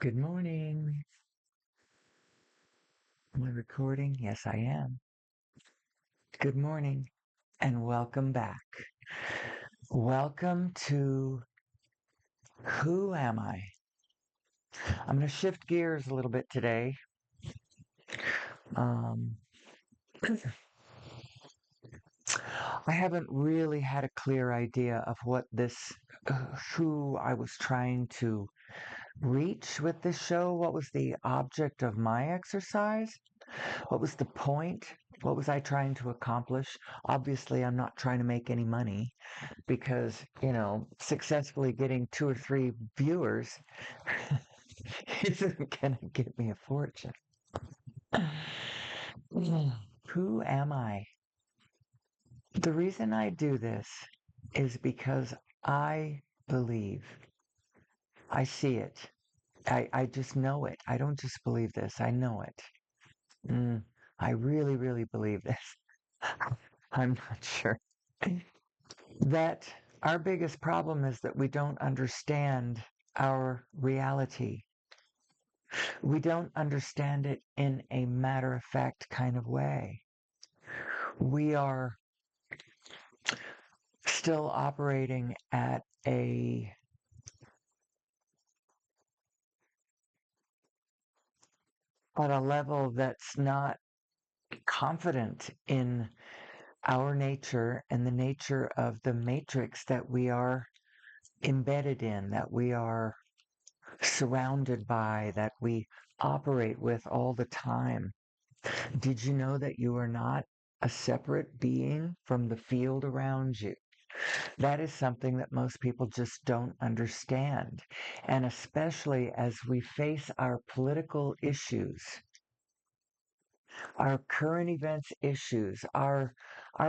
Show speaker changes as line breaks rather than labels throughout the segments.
Good morning. Am I recording? Yes, I am. Good morning and welcome back. Welcome to Who Am I? I'm going to shift gears a little bit today. Um, I haven't really had a clear idea of who I was trying to reach with this show. What was the object of my exercise? What was the point? What was I trying to accomplish? Obviously, I'm not trying to make any money, because successfully getting 2 or 3 viewers isn't gonna get me a fortune. Who am I? The reason I do this is because I believe. I see it. I just know it. I don't just believe this, I know it. mm, I really, really believe this. I'm not sure that our biggest problem is that we don't understand our reality. We don't understand it in a matter of fact kind of way. We are still operating at a level that's not confident in our nature and the nature of the matrix that we are embedded in, that we are surrounded by, that we operate with all the time. Did you know that you are not a separate being from the field around you? That is something that most people just don't understand. And especially as we face our political issues, our current events issues, our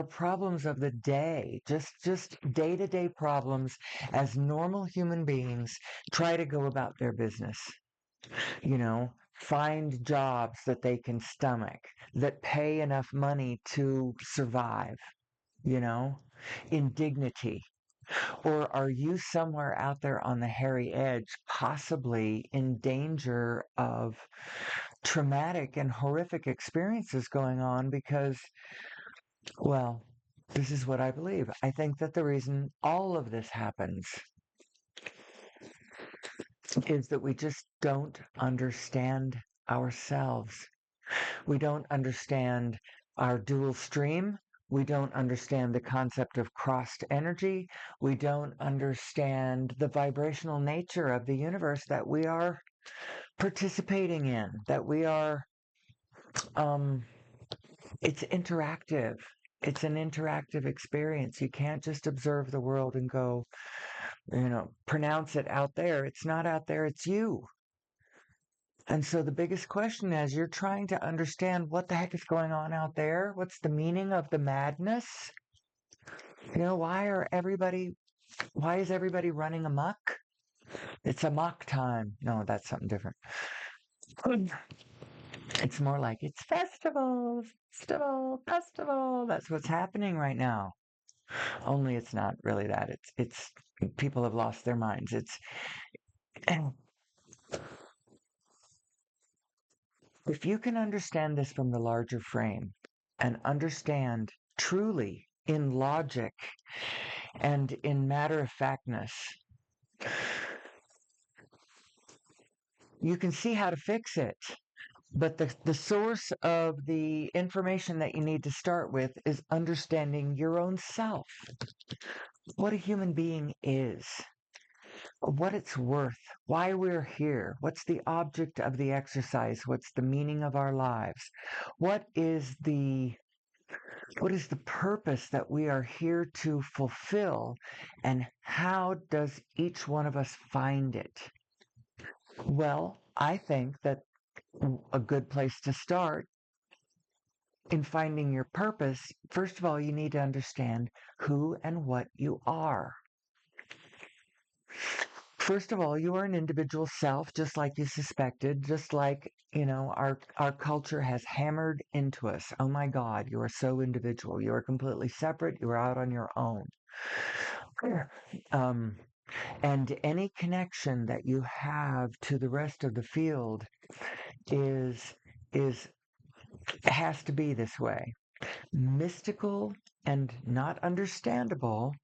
problems of the day, just day-to-day problems, as normal human beings try to go about their business. Find jobs that they can stomach, that pay enough money to survive, you know, in dignity. Or are you somewhere out there on the hairy edge, possibly in danger of traumatic and horrific experiences going on? Because, well, this is what I believe. I think that the reason all of this happens is that we just don't understand ourselves. We don't understand our dual stream. We don't understand the concept of crossed energy. We don't understand the vibrational nature of the universe that we are participating in, that we are, um, it's interactive. It's an interactive experience. You can't just observe the world and go, pronounce it out there. It's not out there, it's you. And so the biggest question is, you're trying to understand what the heck is going on out there. What's the meaning of the madness? Why is everybody running amok? It's amok time. No, that's something different. It's more like it's festival. That's what's happening right now. Only it's not really that. It's people have lost their minds. It's if you can understand this from the larger frame and understand truly in logic and in matter of factness, you can see how to fix it. But the source of the information that you need to start with is understanding your own self, what a human being is, what it's worth, why we're here, what's the object of the exercise, what's the meaning of our lives, what is the purpose that we are here to fulfill, and how does each one of us find it? Well, I think that a good place to start in finding your purpose, first of all, you need to understand who and what you are. First of all, you are an individual self, just like you suspected, just like, our culture has hammered into us. Oh my God, you are so individual. You are completely separate. You are out on your own. Um, And any connection that you have to the rest of the field is has to be this way. Mystical and not understandable.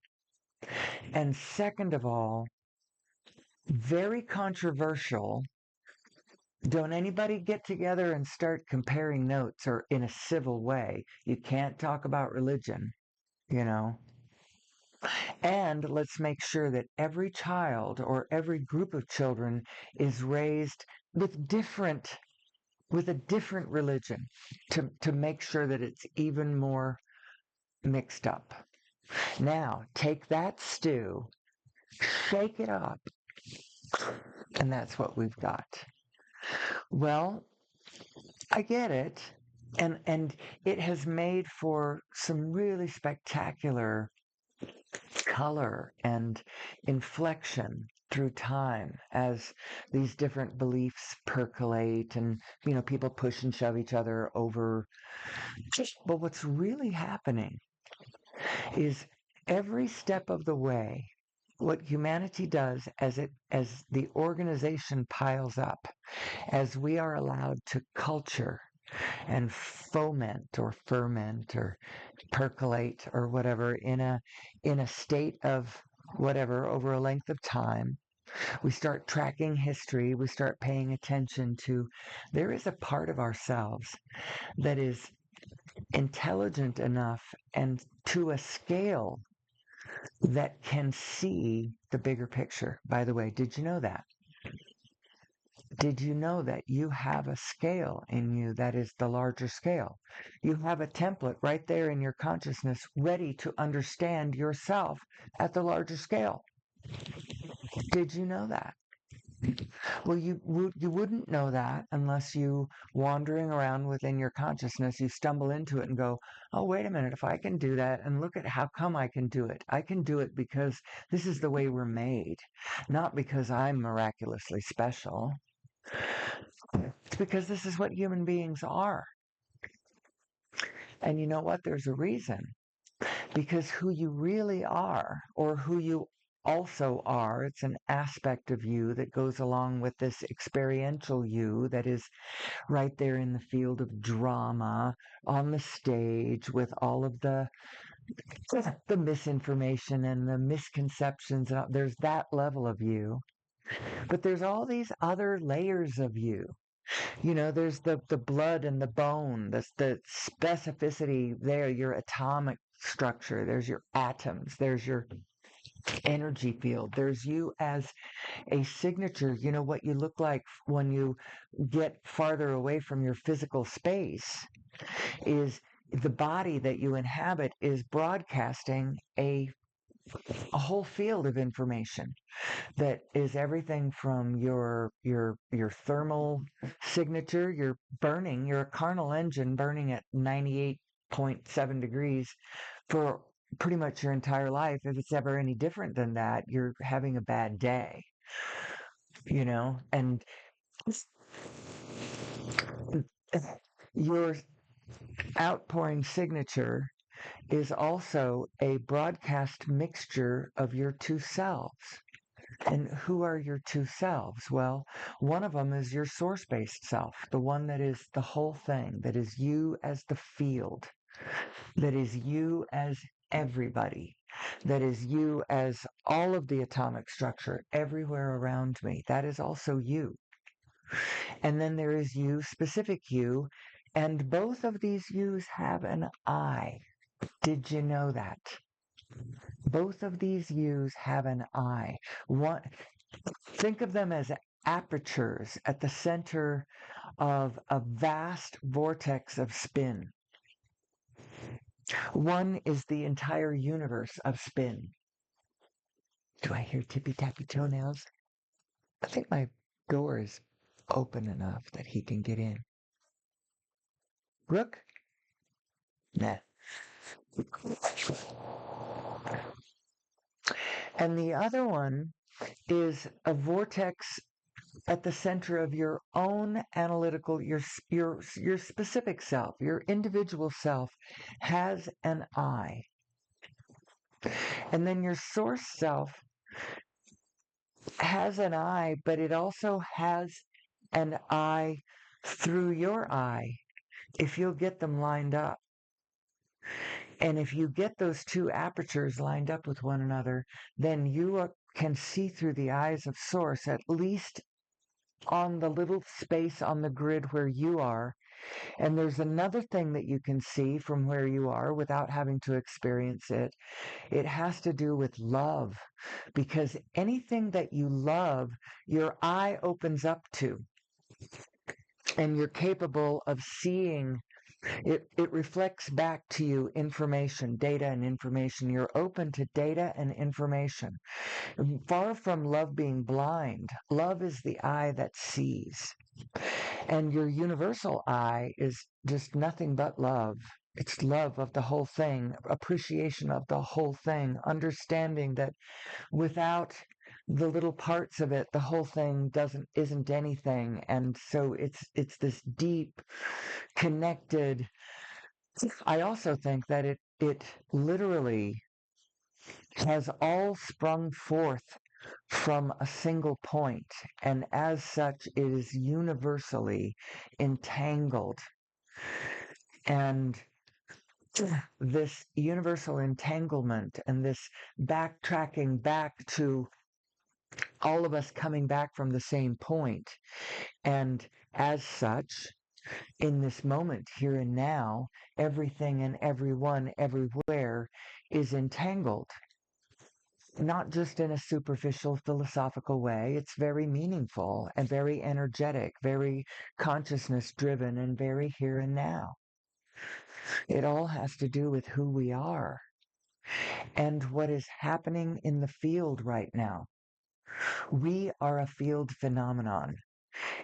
And second of all, very controversial. Don't anybody get together and start comparing notes or in a civil way. You can't talk about religion, you know. And let's make sure that every child or every group of children is raised with a different religion to make sure that it's even more mixed up. Now, take that stew, shake it up, and that's what we've got. Well, I get it. And it has made for some really spectacular color and inflection through time as these different beliefs percolate and people push and shove each other over. But what's really happening is every step of the way, what humanity does as the organization piles up, as we are allowed to culture and foment or ferment or percolate or whatever in a state of whatever over a length of time, we start tracking history, we start paying attention to there is a part of ourselves that is intelligent enough and to a scale that can see the bigger picture. By the way, did you know that? Did you know that you have a scale in you that is the larger scale? You have a template right there in your consciousness ready to understand yourself at the larger scale. Did you know that? Well, you wouldn't know that unless you, wandering around within your consciousness, you stumble into it and go, oh, wait a minute, if I can do that, and look at how come I can do it. I can do it because this is the way we're made, not because I'm miraculously special. It's because this is what human beings are. And you know what? There's a reason. Because who you really are, or who you also are, it's an aspect of you that goes along with this experiential you that is right there in the field of drama, on the stage with all of the misinformation and the misconceptions. And there's that level of you. But there's all these other layers of you. There's the blood and the bone, the specificity there, your atomic structure, there's your atoms, there's your energy field, there's you as a signature, what you look like when you get farther away from your physical space is the body that you inhabit is broadcasting a whole field of information that is everything from your thermal signature. You're a carnal engine burning at 98.7 degrees for pretty much your entire life. If it's ever any different than that, you're having a bad day, and your outpouring signature is also a broadcast mixture of your two selves. And who are your two selves? Well, one of them is your source-based self, the one that is the whole thing, that is you as the field, that is you as everybody, that is you as all of the atomic structure everywhere around me. That is also you. And then there is you, specific you, and both of these yous have an I. Did you know that? Both of these yous have an I. Think of them as apertures at the center of a vast vortex of spin. One is the entire universe of spin. Do I hear tippy-tappy toenails? I think my door is open enough that he can get in. Rook? Nah. And the other one is a vortex at the center of your own analytical, your specific self, your individual self has an I. And then your source self has an eye, but it also has an eye through your eye if you'll get them lined up. And if you get those two apertures lined up with one another, then you can see through the eyes of Source, at least on the little space on the grid where you are. And there's another thing that you can see from where you are without having to experience it. It has to do with love, because anything that you love, your eye opens up to, and you're capable of seeing. It reflects back to you information, data and information. You're open to data and information. Far from love being blind, love is the eye that sees. And your universal eye is just nothing but love. It's love of the whole thing, appreciation of the whole thing, understanding that without the little parts of it, the whole thing isn't anything. And so it's this deep, connected. I also think that it literally has all sprung forth from a single point, and as such it is universally entangled. And this universal entanglement and this backtracking back to all of us coming back from the same point, and as such, in this moment, here and now, everything and everyone, everywhere is entangled. Not just in a superficial philosophical way. It's very meaningful and very energetic, very consciousness driven, and very here and now. It all has to do with who we are and what is happening in the field right now. We are a field phenomenon.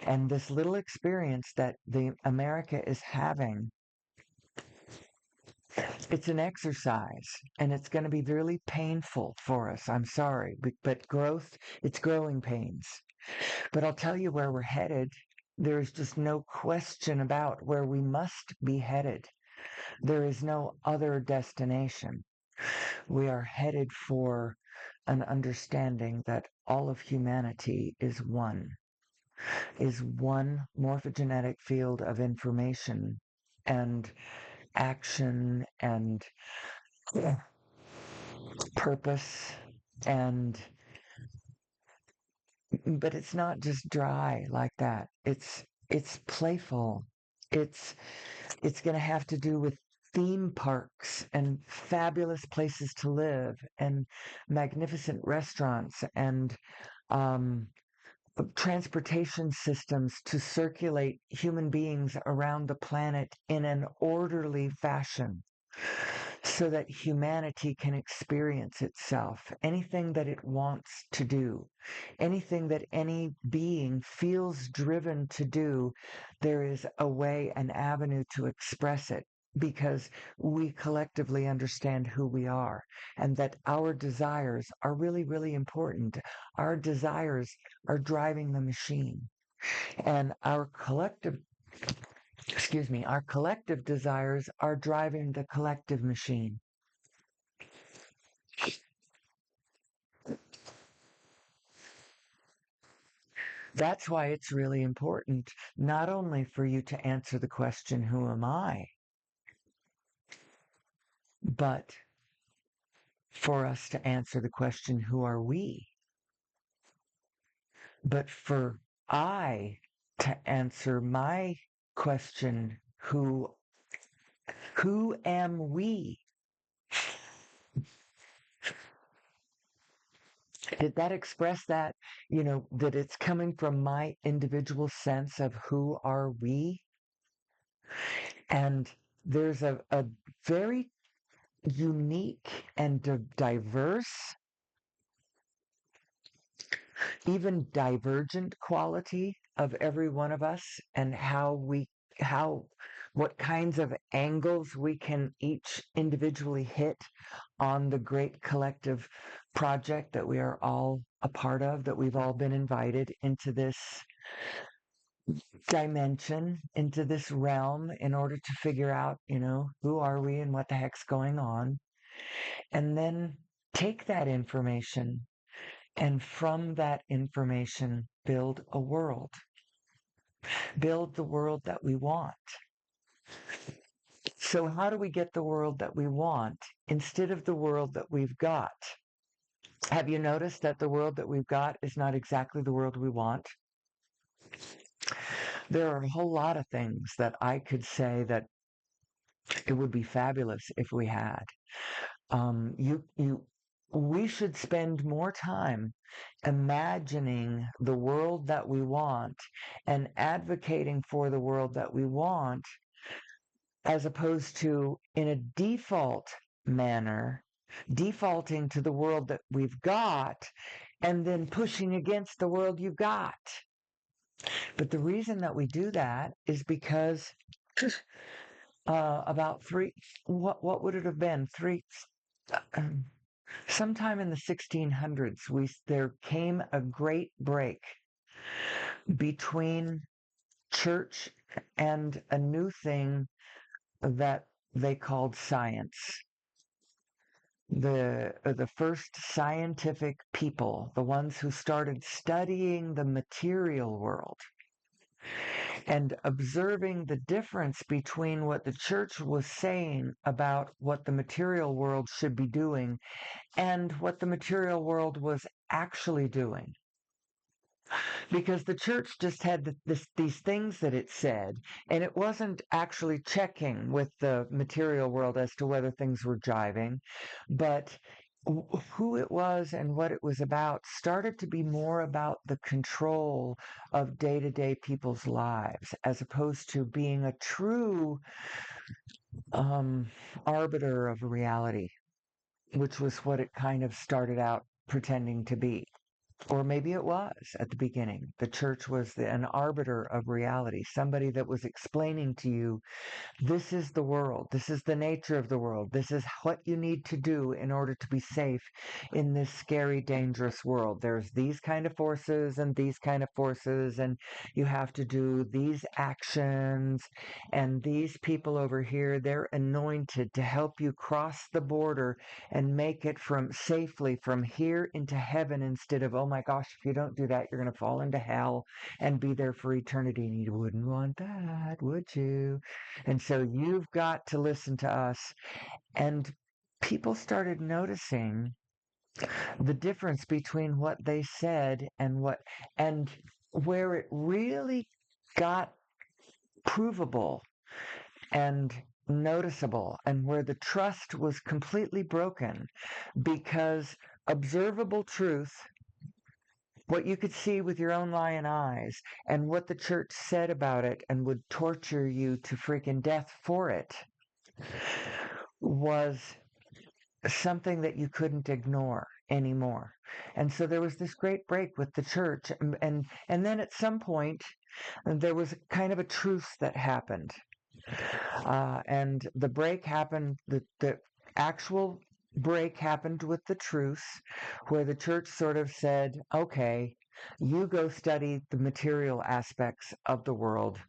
And this little experience that the America is having, it's an exercise, and it's going to be really painful for us. I'm sorry, but it's growing pains. But I'll tell you where we're headed. There's just no question about where we must be headed. There is no other destination. We are headed for an understanding that all of humanity is one morphogenetic field of information and action and purpose, but it's not just dry like that. It's playful. It's going to have to do with theme parks and fabulous places to live and magnificent restaurants and um, transportation systems to circulate human beings around the planet in an orderly fashion so that humanity can experience itself, anything that it wants to do, anything that any being feels driven to do, there is a way, an avenue to express it, because we collectively understand who we are and that our desires are really, really important. Our desires are driving the machine, and our collective desires are driving the collective machine. That's why it's really important, not only for you to answer the question, who am I? But for us to answer the question, who are we? But for I to answer my question, who am we? Did that express that, that it's coming from my individual sense of who are we? And there's a very unique and diverse, even divergent quality of every one of us, and how what kinds of angles we can each individually hit on the great collective project that we are all a part of, that we've all been invited into this dimension, into this realm, in order to figure out, who are we and what the heck's going on, and then take that information and from that information, build a world. Build the world that we want. So how do we get the world that we want instead of the world that we've got? Have you noticed that the world that we've got is not exactly the world we want? There are a whole lot of things that I could say that it would be fabulous if we had. We should spend more time imagining the world that we want and advocating for the world that we want, as opposed to in a default manner, defaulting to the world that we've got and then pushing against the world you got. But the reason that we do that is because about what would it have been? Um, Sometime in the 1600s, there came a great break between church and a new thing that they called science. The first scientific people, the ones who started studying the material world and observing the difference between what the church was saying about what the material world should be doing and what the material world was actually doing. Because the church just had these things that it said, and it wasn't actually checking with the material world as to whether things were jiving, but who it was and what it was about started to be more about the control of day-to-day people's lives, as opposed to being a true arbiter of reality, which was what it kind of started out pretending to be. Or maybe it was at the beginning. The church was an arbiter of reality, somebody that was explaining to you, this is the world, this is the nature of the world, this is what you need to do in order to be safe in this scary, dangerous world. There's these kind of forces and these kind of forces, and you have to do these actions, and these people over here, they're anointed to help you cross the border and make it from safely from here into heaven, instead of, oh my gosh, if you don't do that, you're going to fall into hell and be there for eternity. And you wouldn't want that, would you? And so you've got to listen to us. And people started noticing the difference between what they said and where it really got provable and noticeable, and where the trust was completely broken, because observable truth, what you could see with your own lying eyes, and what the church said about it and would torture you to freaking death for it, was something that you couldn't ignore anymore. And so there was this great break with the church, and then at some point there was kind of a truce that happened. And the break happened, the actual break happened with the truce, where the church sort of said, okay, you go study the material aspects of the world.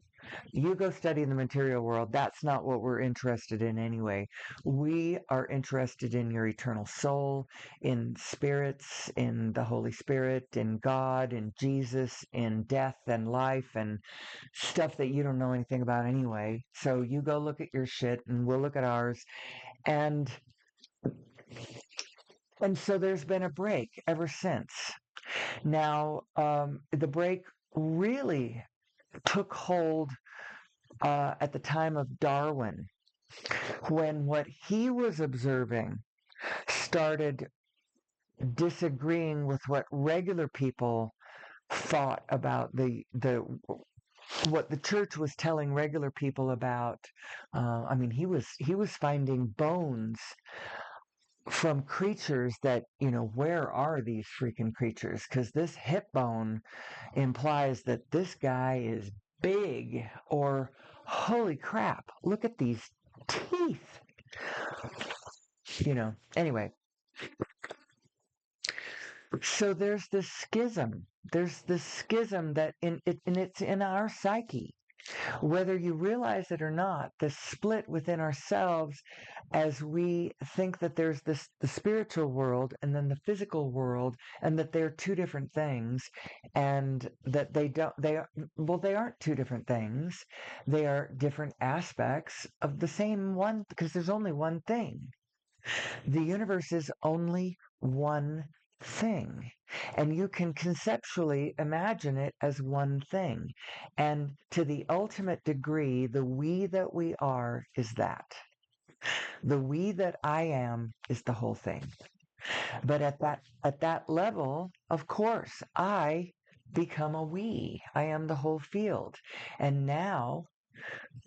You go study the material world. That's not what we're interested in anyway. We are interested in your eternal soul, in spirits, in the Holy Spirit, in God, in Jesus, in death and life, and stuff that you don't know anything about anyway. So you go look at your shit and we'll look at ours. And so there's been a break ever since. Now, the break really took hold at the time of Darwin, when what he was observing started disagreeing with what regular people thought about the what the church was telling regular people about. I mean, he was finding bones from creatures that, where are these freaking creatures? Because this hip bone implies that this guy is big, or holy crap, look at these teeth. Anyway, so there's this schism. There's this schism that and it's in our psyche. Whether you realize it or not, the split within ourselves as we think that there's the spiritual world and then the physical world, and that they're two different things, and that they aren't two different things. They are different aspects of the same one, because there's only one thing. The universe is only one thing, and you can conceptually imagine it as one thing. And to the ultimate degree, the we that we are is that. The we that I am is the whole thing. But at that level, of course, I become a we. I am the whole field. And now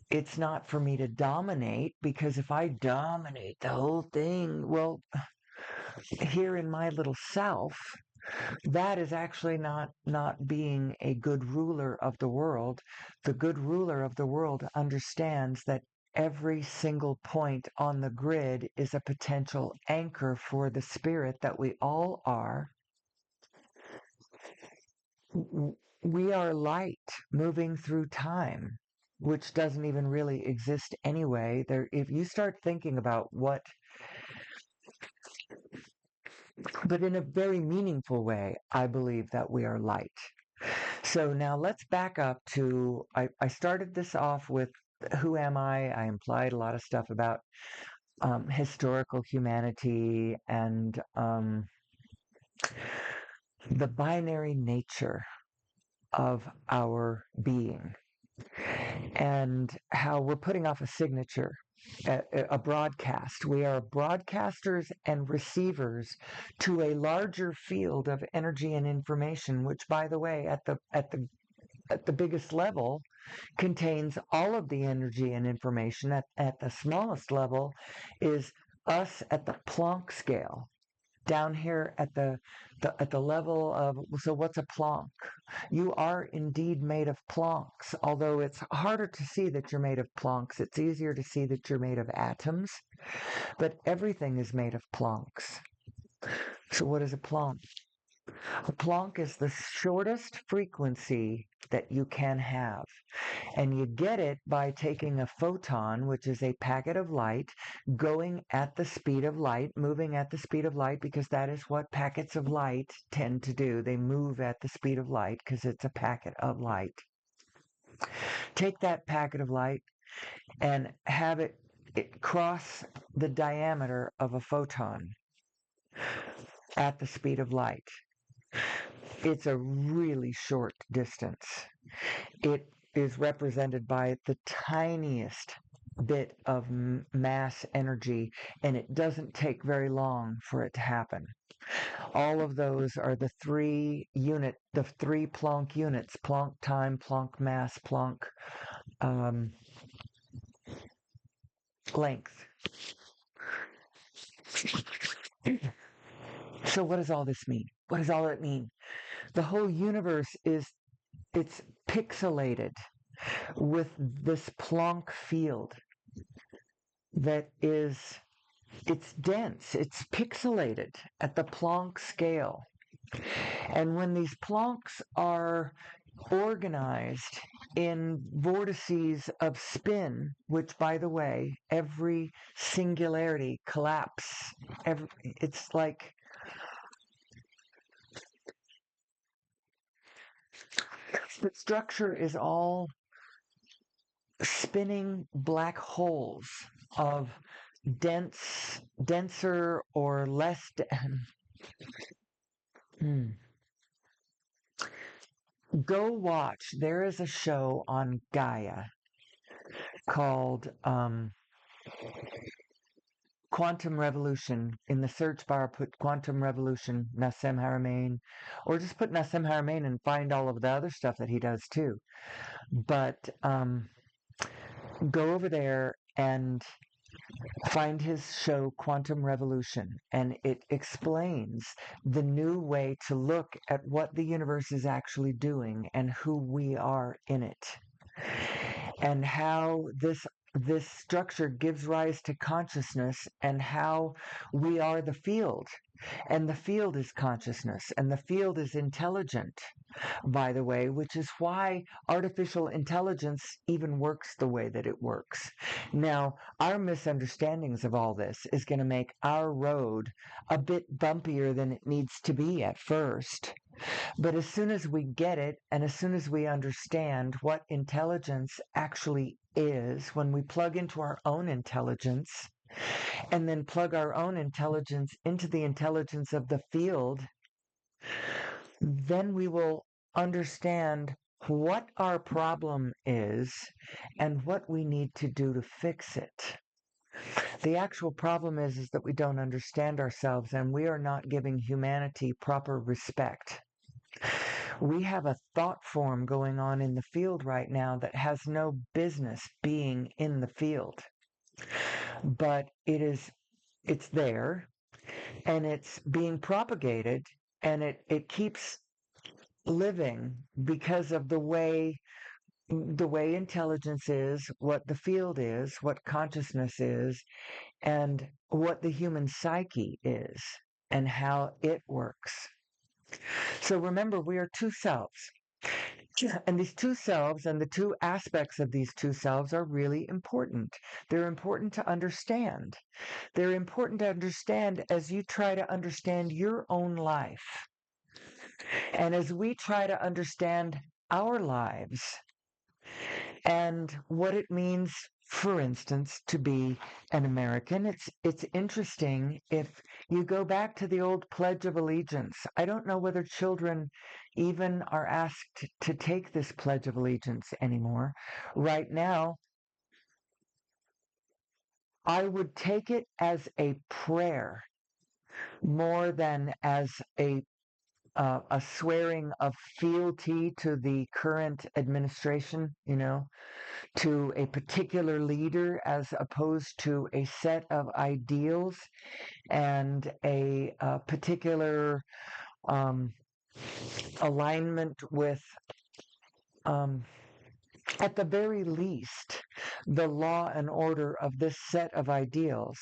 it's not for me to dominate, because if I dominate the whole thing, well, here in my little self, that is actually not being a good ruler of the world. The good ruler of the world understands that every single point on the grid is a potential anchor for the spirit that we all are. We are light moving through time, which doesn't even really exist anyway. If you start thinking about but in a very meaningful way, I believe that we are light. So now let's back up to, I started this off with who am I? I implied a lot of stuff about historical humanity and the binary nature of our being, and how we're putting off a signature, a broadcast. We are broadcasters and receivers to a larger field of energy and information, which, by the way, at the biggest level, contains all of the energy and information. At the smallest level is us at the Planck scale. Down here at the level of, so what's a Planck? You are indeed made of Plancks, although it's harder to see that you're made of Plancks. It's easier to see that you're made of atoms, but everything is made of Plancks. So what is a Planck? A Planck is the shortest frequency that you can have. And you get it by taking a photon, which is a packet of light, going at the speed of light, moving at the speed of light, because that is what packets of light tend to do. They move at the speed of light because it's a packet of light. Take that packet of light and have it cross the diameter of a photon at the speed of light. It's a really short distance. It is represented by the tiniest bit of mass energy, and it doesn't take very long for it to happen. All of those are the three Planck units: Planck time, Planck mass, Planck length. So what does all this mean? What does all that mean? The whole universe it's pixelated with this Planck field that is, it's dense, it's pixelated at the Planck scale. And when these Plancks are organized in vortices of spin, which, by the way, every singularity collapse, it's like the structure is all spinning black holes of denser or less Go watch. There is a show on Gaia called Quantum Revolution. In the search bar, put Quantum Revolution, Nassim Haramein, or just put Nassim Haramein and find all of the other stuff that he does too. But go over there and find his show Quantum Revolution, and it explains the new way to look at what the universe is actually doing and who we are in it, and how this structure gives rise to consciousness, and how we are the field. And the field is consciousness, and the field is intelligent, by the way, which is why artificial intelligence even works the way that it works. Now, our misunderstandings of all this is going to make our road a bit bumpier than it needs to be at first. But as soon as we get it, and as soon as we understand what intelligence actually is, when we plug into our own intelligence, and then plug our own intelligence into the intelligence of the field, then we will understand what our problem is and what we need to do to fix it. The actual problem is that we don't understand ourselves, and we are not giving humanity proper respect. We have a thought form going on in the field right now that has no business being in the field. But it's there, and it's being propagated, and it keeps living because of the way intelligence is, what the field is, what consciousness is, and what the human psyche is, and how it works. So remember, we are two selves. And these two selves and the two aspects of these two selves are really important. They're important to understand. They're important to understand as you try to understand your own life. And as we try to understand our lives and what it means, for instance, to be an American, it's interesting if you go back to the old Pledge of Allegiance. I don't know whether children even are asked to take this Pledge of Allegiance anymore. Right now, I would take it as a prayer more than as a swearing of fealty to the current administration, to a particular leader as opposed to a set of ideals and a particular alignment with, at the very least, the law and order of this set of ideals.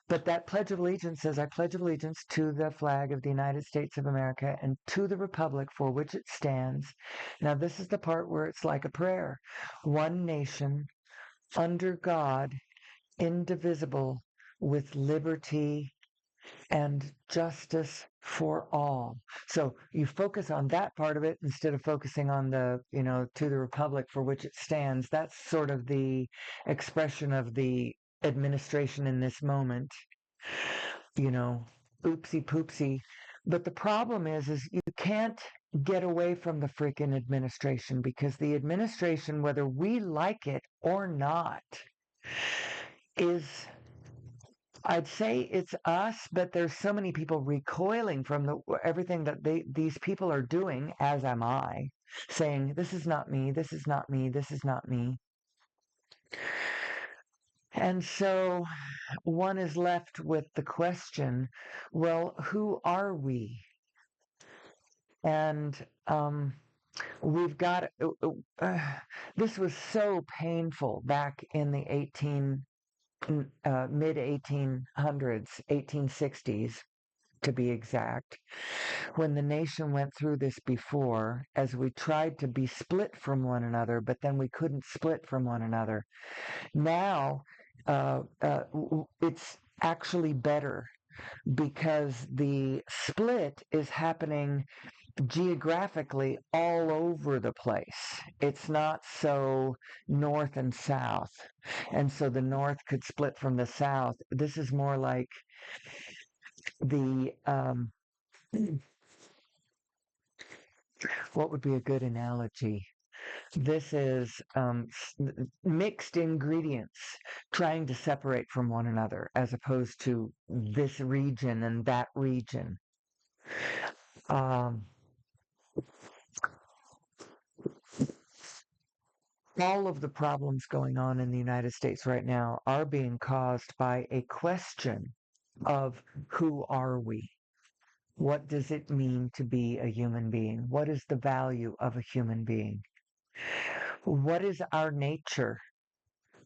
But that Pledge of Allegiance says, I pledge allegiance to the flag of the United States of America and to the republic for which it stands. Now, this is the part where it's like a prayer. One nation, under God, indivisible, with liberty and justice for all. So you focus on that part of it instead of focusing on the, to the republic for which it stands. That's sort of the expression of the administration in this moment, oopsie poopsie. But the problem is you can't get away from the freaking administration, because the administration, whether we like it or not, is, I'd say it's us, but there's so many people recoiling from everything that these people are doing, as am I, saying, this is not me, this is not me, this is not me. And so one is left with the question, well, who are we? And we've got, this was so painful back in the mid 1800s, 1860s to be exact, when the nation went through this before, as we tried to be split from one another, but then we couldn't split from one another. Now, it's actually better, because the split is happening geographically all over the place. It's not so north and south. And so the north could split from the south. This is more like the, what would be a good analogy? This is mixed ingredients trying to separate from one another, as opposed to this region and that region. All of the problems going on in the United States right now are being caused by a question of who are we? What does it mean to be a human being? What is the value of a human being? What is our nature?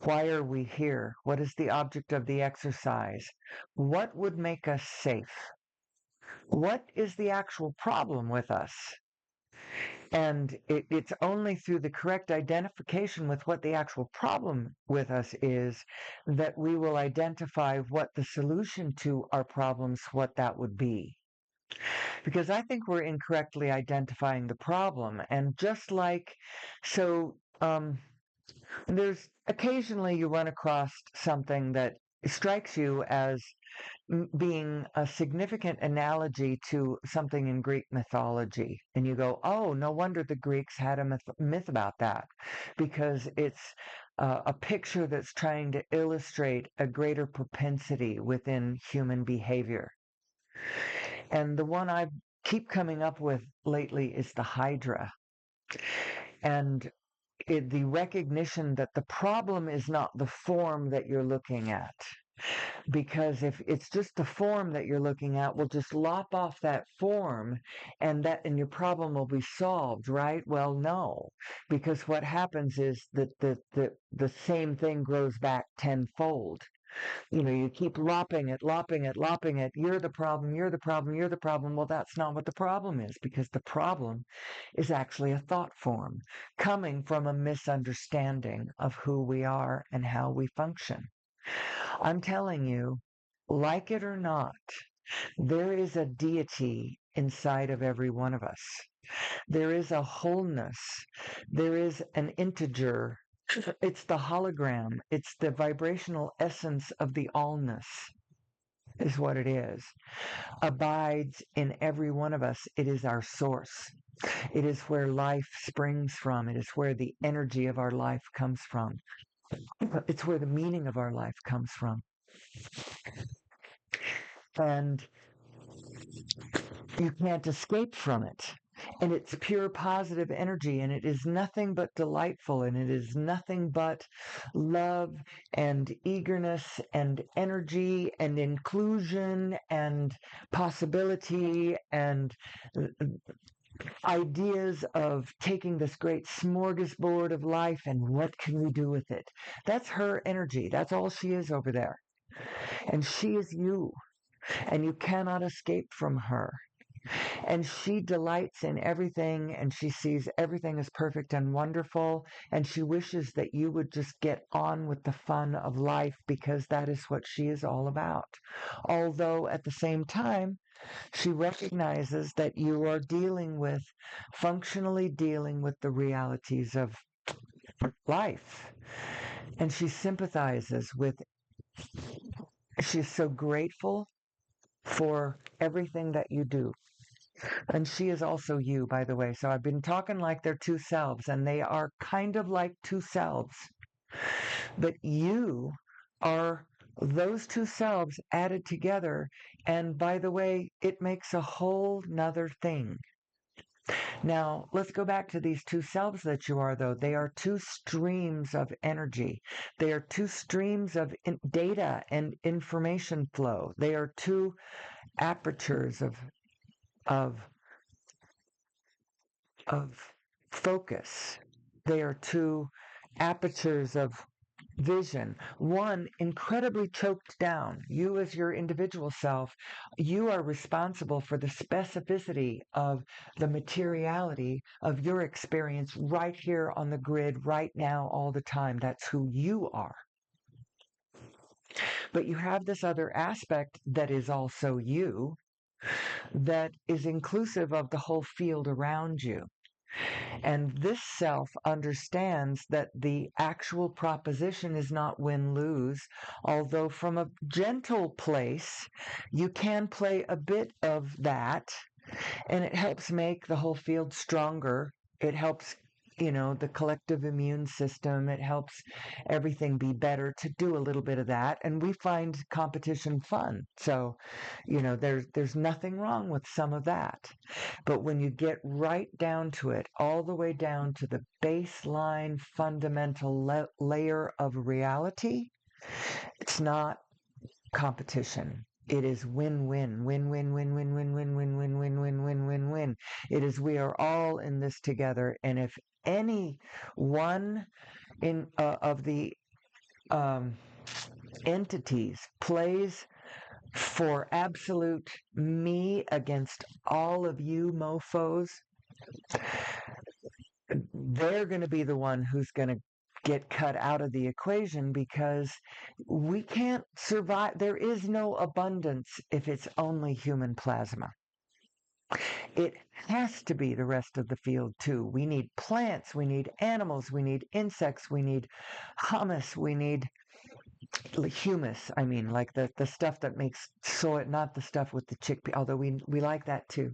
Why are we here? What is the object of the exercise? What would make us safe? what is the actual problem with us? And it's only through the correct identification with what the actual problem with us is that we will identify what the solution to our problems, what that would be. Because I think we're incorrectly identifying the problem. And just like, so there's occasionally you run across something that strikes you as being a significant analogy to something in Greek mythology. And you go, oh, no wonder the Greeks had a myth about that, because it's a picture that's trying to illustrate a greater propensity within human behavior. And the one I keep coming up with lately is the Hydra. And the recognition that the problem is not the form that you're looking at. Because if it's just the form that you're looking at, we'll just lop off that form and your problem will be solved, right? Well, no, because what happens is that the same thing grows back tenfold. You keep lopping it, lopping it, lopping it. You're the problem, you're the problem, you're the problem. Well, that's not what the problem is, because the problem is actually a thought form coming from a misunderstanding of who we are and how we function. I'm telling you, like it or not, there is a deity inside of every one of us. There is a wholeness. There is an integer. It's the hologram. It's the vibrational essence of the allness, is what it is. Abides in every one of us. It is our source. It is where life springs from. It is where the energy of our life comes from. It's where the meaning of our life comes from. And you can't escape from it. And it's pure positive energy, and it is nothing but delightful, and it is nothing but love and eagerness and energy and inclusion and possibility and ideas of taking this great smorgasbord of life and what can we do with it. That's her energy. That's all she is over there. And she is you, and you cannot escape from her. And she delights in everything, and she sees everything as perfect and wonderful, and she wishes that you would just get on with the fun of life, because that is what she is all about. Although at the same time, she recognizes that you are functionally dealing with the realities of life. And she sympathizes she's so grateful for everything that you do. And she is also you, by the way. So I've been talking like they're two selves, and they are kind of like two selves. But you are those two selves added together. And by the way, it makes a whole nother thing. Now, let's go back to these two selves that you are, though. They are two streams of energy. They are two streams of data and information flow. They are two apertures of of focus. They are two apertures of vision. One incredibly choked down. You as your individual self, you are responsible for the specificity of the materiality of your experience right here on the grid, right now, all the time. That's who you are. But you have this other aspect that is also you, that is inclusive of the whole field around you. And this self understands that the actual proposition is not win-lose, although from a gentle place, you can play a bit of that, and it helps make the whole field stronger. It helps, the collective immune system. It helps everything be better to do a little bit of that. And we find competition fun. So, there's nothing wrong with some of that. But when you get right down to it, all the way down to the baseline fundamental layer of reality, it's not competition. It is win-win, win-win, win-win, win-win, win-win, win-win, win-win, win. It is we are all in this together, and if any one of the entities plays for absolute me against all of you mofos, they're going to be the one who's going to get cut out of the equation, because we can't survive. There is no abundance if it's only human plasma. It has to be the rest of the field too. We need plants, we need animals, we need insects, we need humus, we need humus. I mean, like the stuff that makes soy, not the stuff with the chickpea, although we like that too.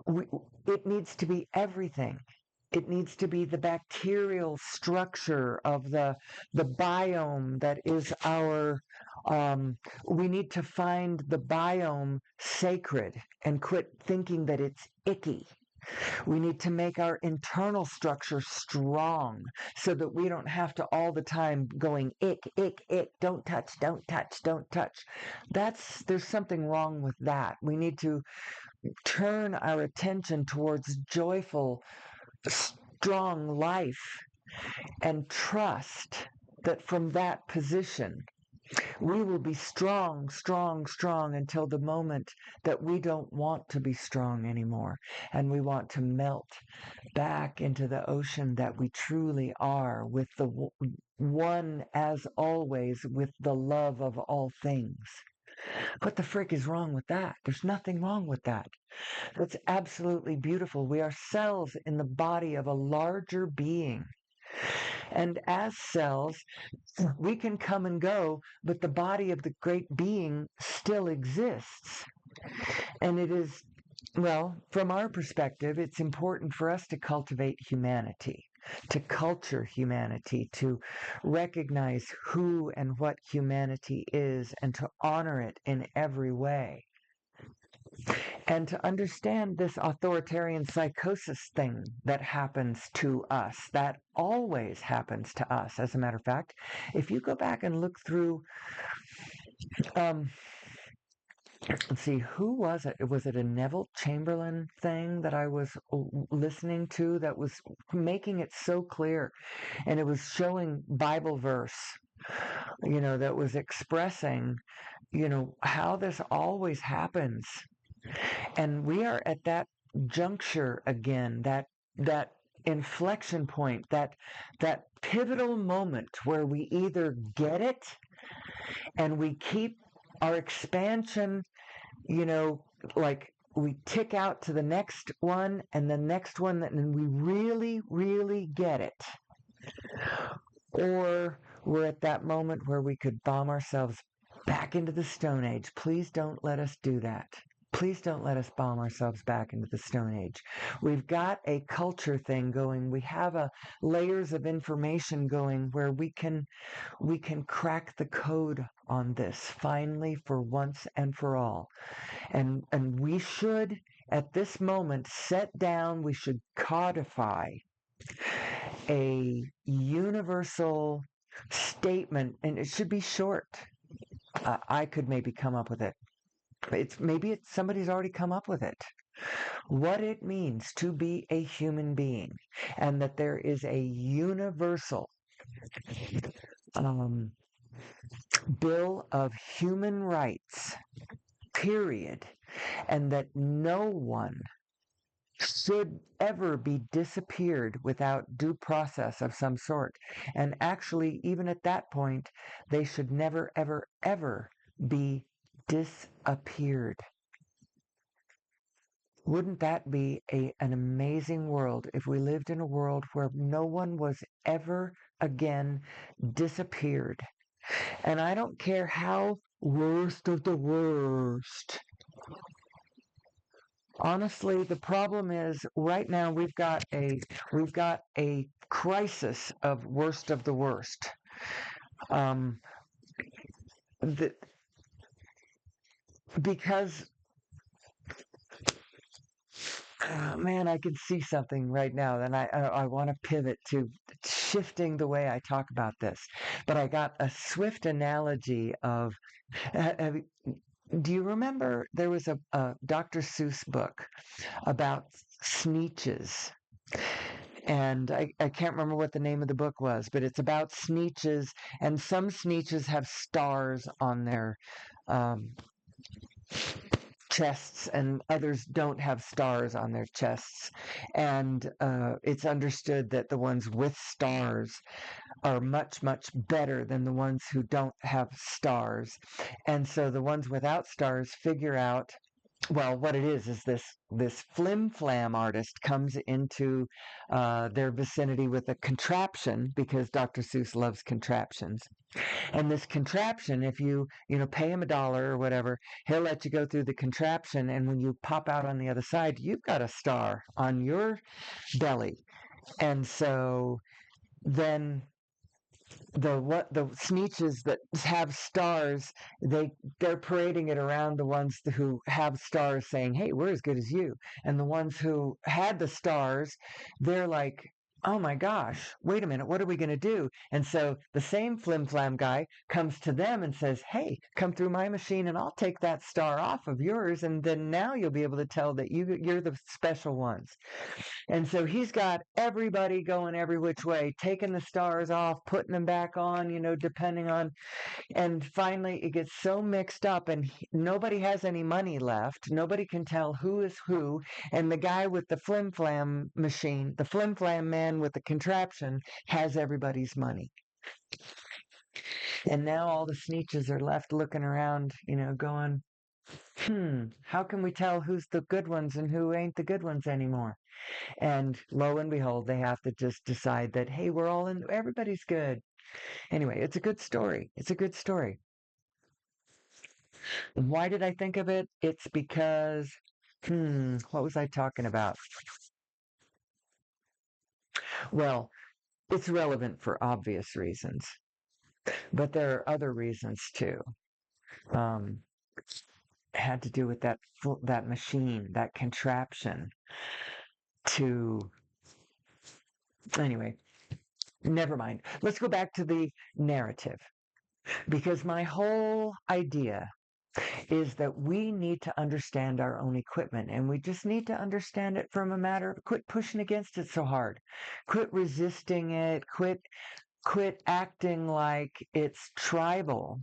We, it needs to be everything. It needs to be the bacterial structure of the biome that is our. We need to find the biome sacred and quit thinking that it's icky. We need to make our internal structure strong so that we don't have to all the time going ick, ick, ick, don't touch, don't touch, don't touch. There's something wrong with that. We need to turn our attention towards joyful, strong life and trust that from that position we will be strong, strong, strong until the moment that we don't want to be strong anymore and we want to melt back into the ocean that we truly are, with the one as always, with the love of all things. What the frick is wrong with that? There's nothing wrong with that. That's absolutely beautiful. We are cells in the body of a larger being. And as cells, we can come and go, but the body of the great being still exists. And it is, well, from our perspective, it's important for us to cultivate humanity, to culture humanity, to recognize who and what humanity is, and to honor it in every way. And to understand this authoritarian psychosis thing that happens to us, that always happens to us, as a matter of fact. If you go back and look through, let's see, who was it? Was it a Neville Chamberlain thing that I was listening to that was making it so clear? And it was showing Bible verse, that was expressing, how this always happens. And we are at that juncture again, that inflection point, that pivotal moment where we either get it and we keep our expansion, like we tick out to the next one and the next one, and we really, really get it. Or we're at that moment where we could bomb ourselves back into the Stone Age. Please don't let us do that. Please don't let us bomb ourselves back into the Stone Age. We've got a culture thing going. We have layers of information going where we can crack the code on this finally, for once and for all. And we should, at this moment, set down, we should codify a universal statement, and it should be short. I could maybe come up with it. Maybe somebody's already come up with it. What it means to be a human being, and that there is a universal Bill of Human Rights, period, and that no one should ever be disappeared without due process of some sort. And actually, even at that point, they should never, ever, ever be disappeared. Wouldn't that be an amazing world if we lived in a world where no one was ever again disappeared? And I don't care how worst of the worst. Honestly, the problem is right now we've got a crisis of worst of the worst. Because man, I can see something right now, and I want to pivot to shifting the way I talk about this. But I got a swift analogy of. Do you remember there was a Dr. Seuss book about Sneetches? And I can't remember what the name of the book was, but it's about Sneetches, and some Sneetches have stars on their um, chests, and others don't have stars on their chests. And it's understood that the ones with stars are much, much better than the ones who don't have stars. And so the ones without stars figure out, well, what it is this flim flam artist comes into their vicinity with a contraption, because Dr. Seuss loves contraptions. And this contraption, if you pay him $1 or whatever, he'll let you go through the contraption, and when you pop out on the other side, you've got a star on your belly. And so then the Sneetches that have stars, they're parading it around the ones who have stars, saying, "Hey, we're as good as you." And the ones who had the stars, they're like, "Oh my gosh, wait a minute, what are we going to do?" And so the same flim flam guy comes to them and says, "Hey, come through my machine and I'll take that star off of yours, and then now you'll be able to tell that you're the special ones." And so he's got everybody going every which way, taking the stars off, putting them back on, depending on. And finally, it gets so mixed up, and nobody has any money left. Nobody can tell who is who. And the guy with the flim flam machine, the flim flam man with the contraption, has everybody's money. And now all the Sneetches are left looking around, going, how can we tell who's the good ones and who ain't the good ones anymore? And lo and behold, they have to just decide that, hey, everybody's good. Anyway, it's a good story. It's a good story. Why did I think of it? It's because, what was I talking about? Well, it's relevant for obvious reasons, but there are other reasons too. Had to do with that machine, that contraption to, anyway, never mind. Let's go back to the narrative, because my whole idea is that we need to understand our own equipment, and we just need to understand it from a matter of quit pushing against it so hard, quit resisting it, quit acting like it's tribal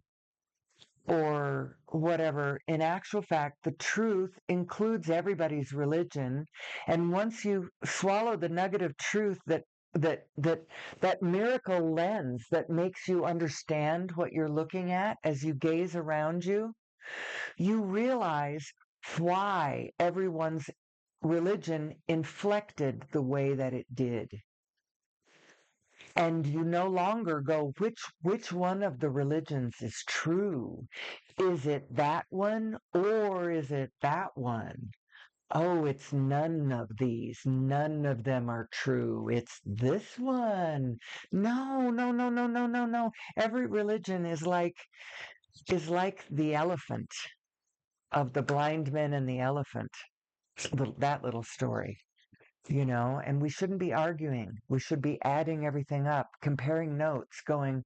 or whatever. In actual fact, the truth includes everybody's religion, and once you swallow the nugget of truth, that miracle lens that makes you understand what you're looking at as you gaze around you, you realize why everyone's religion inflected the way that it did. And you no longer go, which one of the religions is true? Is it that one or is it that one? Oh, it's none of these. None of them are true. It's this one. No, no, no, no, no, no, no. Every religion is like the elephant of the blind men and the elephant. That little story. And we shouldn't be arguing. We should be adding everything up, comparing notes, going,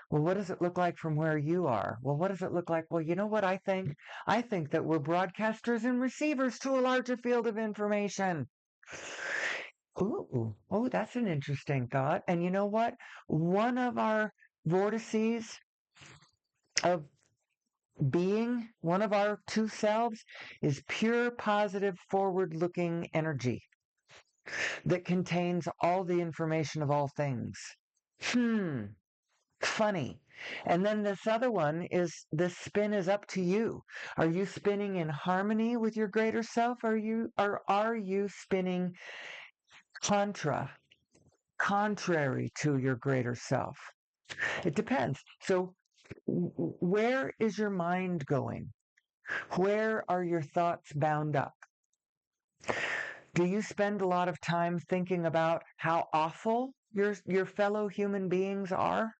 well, what does it look like from where you are? Well, what does it look like? Well, you know what I think? I think that we're broadcasters and receivers to a larger field of information. Ooh, oh, that's an interesting thought. And you know what? One of our vortices of being, one of our two selves, is pure, positive, forward-looking energy that contains all the information of all things. Funny. And then this other one is, this spin is up to you. Are you spinning in harmony with your greater self, or are you spinning contrary to your greater self? It depends. So where is your mind going? Where are your thoughts bound up? Do you spend a lot of time thinking about how awful your fellow human beings are?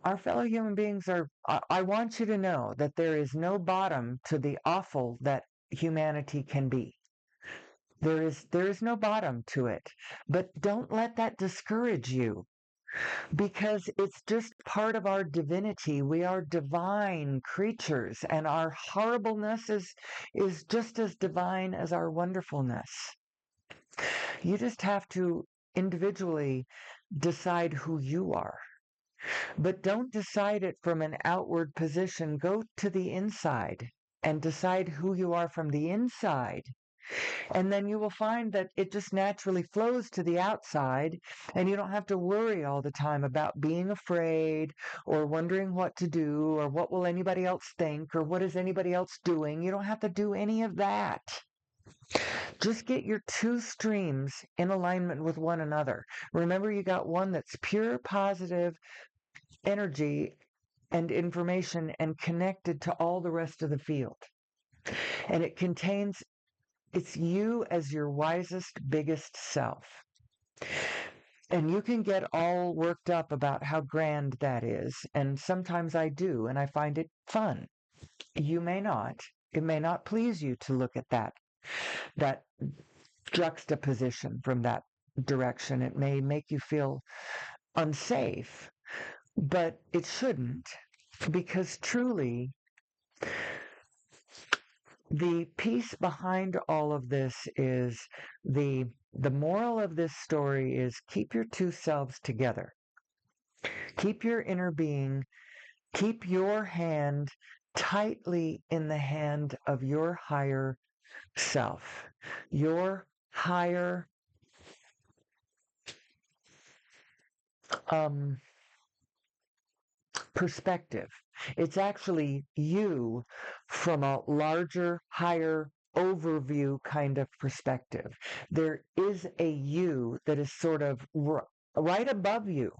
Our fellow human beings are, I want you to know that there is no bottom to the awful that humanity can be. There is no bottom to it. But don't let that discourage you, because it's just part of our divinity. We are divine creatures, and our horribleness is just as divine as our wonderfulness. You just have to individually decide who you are. But don't decide it from an outward position. Go to the inside and decide who you are from the inside. And then you will find that it just naturally flows to the outside, and you don't have to worry all the time about being afraid or wondering what to do or what will anybody else think or what is anybody else doing. You don't have to do any of that. Just get your two streams in alignment with one another. Remember, you got one that's pure positive energy and information and connected to all the rest of the field. And it's you as your wisest, biggest self. And you can get all worked up about how grand that is. And sometimes I do, and I find it fun. You may not. It may not please you to look at that juxtaposition from that direction. It may make you feel unsafe, but it shouldn't, because truly, the piece behind all of this is the moral of this story is keep your two selves together. Keep your inner being, keep your hand tightly in the hand of your higher self, your higher perspective. It's actually you from a larger, higher overview kind of perspective. There is a you that is sort of right above you,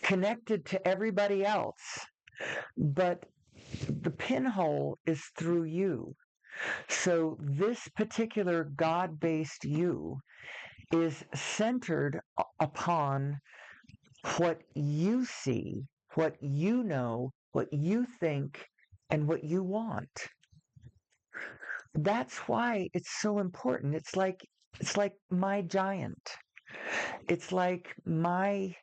connected to everybody else, but the pinhole is through you. So this particular God-based you is centered upon what you see, what you know, what you think, and what you want. That's why it's so important. It's like my giant. It's like my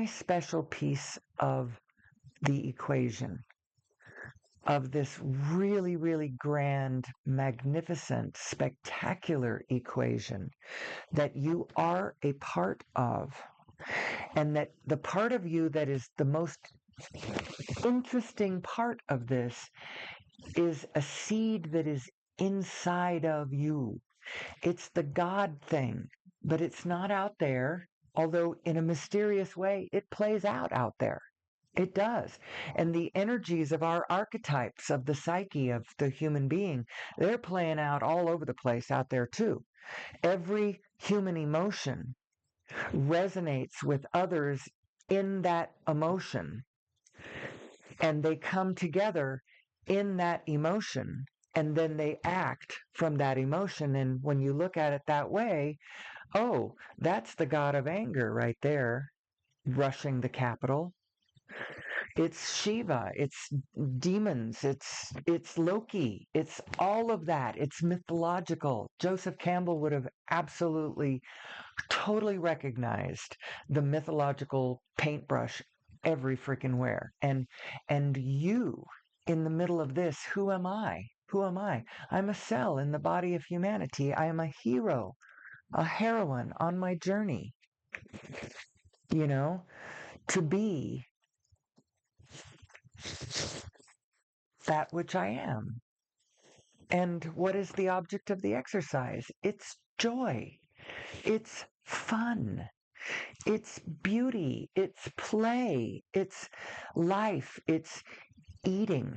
special piece of the equation, of this really, really grand, magnificent, spectacular equation that you are a part of. And that the part of you that is the most interesting part of this is a seed that is inside of you. It's the God thing, but it's not out there, although in a mysterious way it plays out there. It does. And the energies of our archetypes of the psyche of the human being, they're playing out all over the place out there too. Every human emotion resonates with others in that emotion, and they come together in that emotion, and then they act from that emotion. And when you look at it that way, oh, that's the god of anger right there, rushing the capital. It's Shiva, it's demons, it's Loki, it's all of that. It's mythological. Joseph Campbell would have absolutely totally recognized the mythological paintbrush every freaking where. And you in the middle of this, who am I? Who am I? I'm a cell in the body of humanity. I am a hero, a heroine on my journey, to be that which I am. And what is the object of the exercise? It's joy. It's fun. It's beauty. It's play. It's life. It's eating.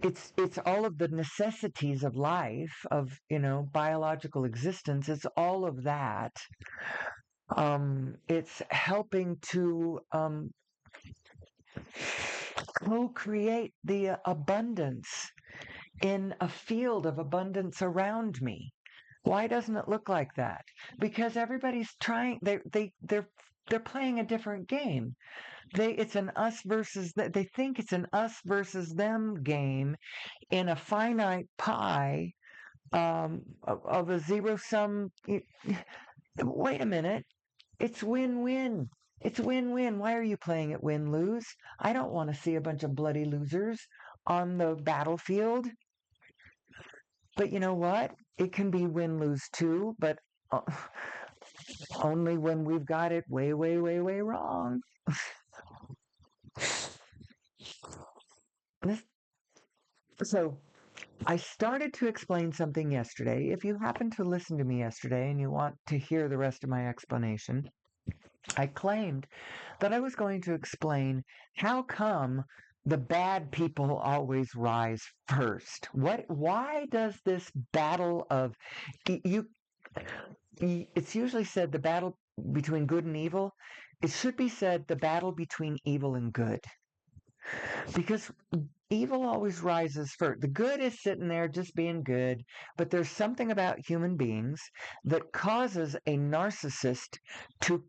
It's all of the necessities of life, of, biological existence. It's all of that. It's helping to co-create the abundance in a field of abundance around me. Why doesn't it look like that? Because everybody's trying. They're playing a different game. It's an us versus. They think it's an us versus them game in a finite pie of a zero sum. Wait a minute. It's win-win. It's win-win. Why are you playing at win-lose? I don't want to see a bunch of bloody losers on the battlefield. But you know what? It can be win-lose too, but only when we've got it way, way, way, way wrong. So I started to explain something yesterday. If you happened to listen to me yesterday and you want to hear the rest of my explanation, I claimed that I was going to explain how come the bad people always rise first. Why does this battle of it's usually said the battle between good and evil. It should be said the battle between evil and good. Because evil always rises first. The good is sitting there just being good, but there's something about human beings that causes a narcissist to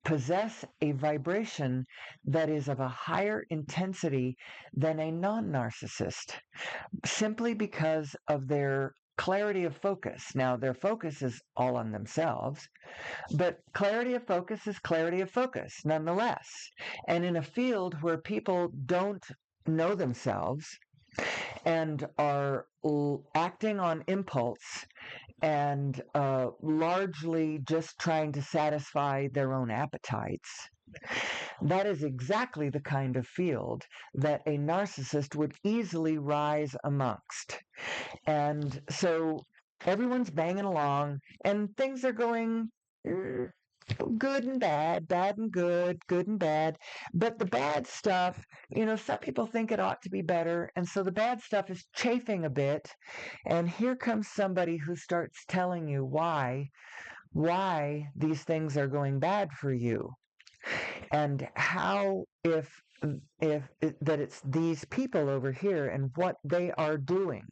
possess a vibration that is of a higher intensity than a non-narcissist, simply because of their clarity of focus. Now, their focus is all on themselves, but clarity of focus is clarity of focus nonetheless. And in a field where people don't know themselves and are acting on impulse and largely just trying to satisfy their own appetites, that is exactly the kind of field that a narcissist would easily rise amongst. And so everyone's banging along and things are going good and bad, bad and good, good and bad. But the bad stuff, some people think it ought to be better. And so the bad stuff is chafing a bit. And here comes somebody who starts telling you why these things are going bad for you. And how if that it's these people over here and what they are doing.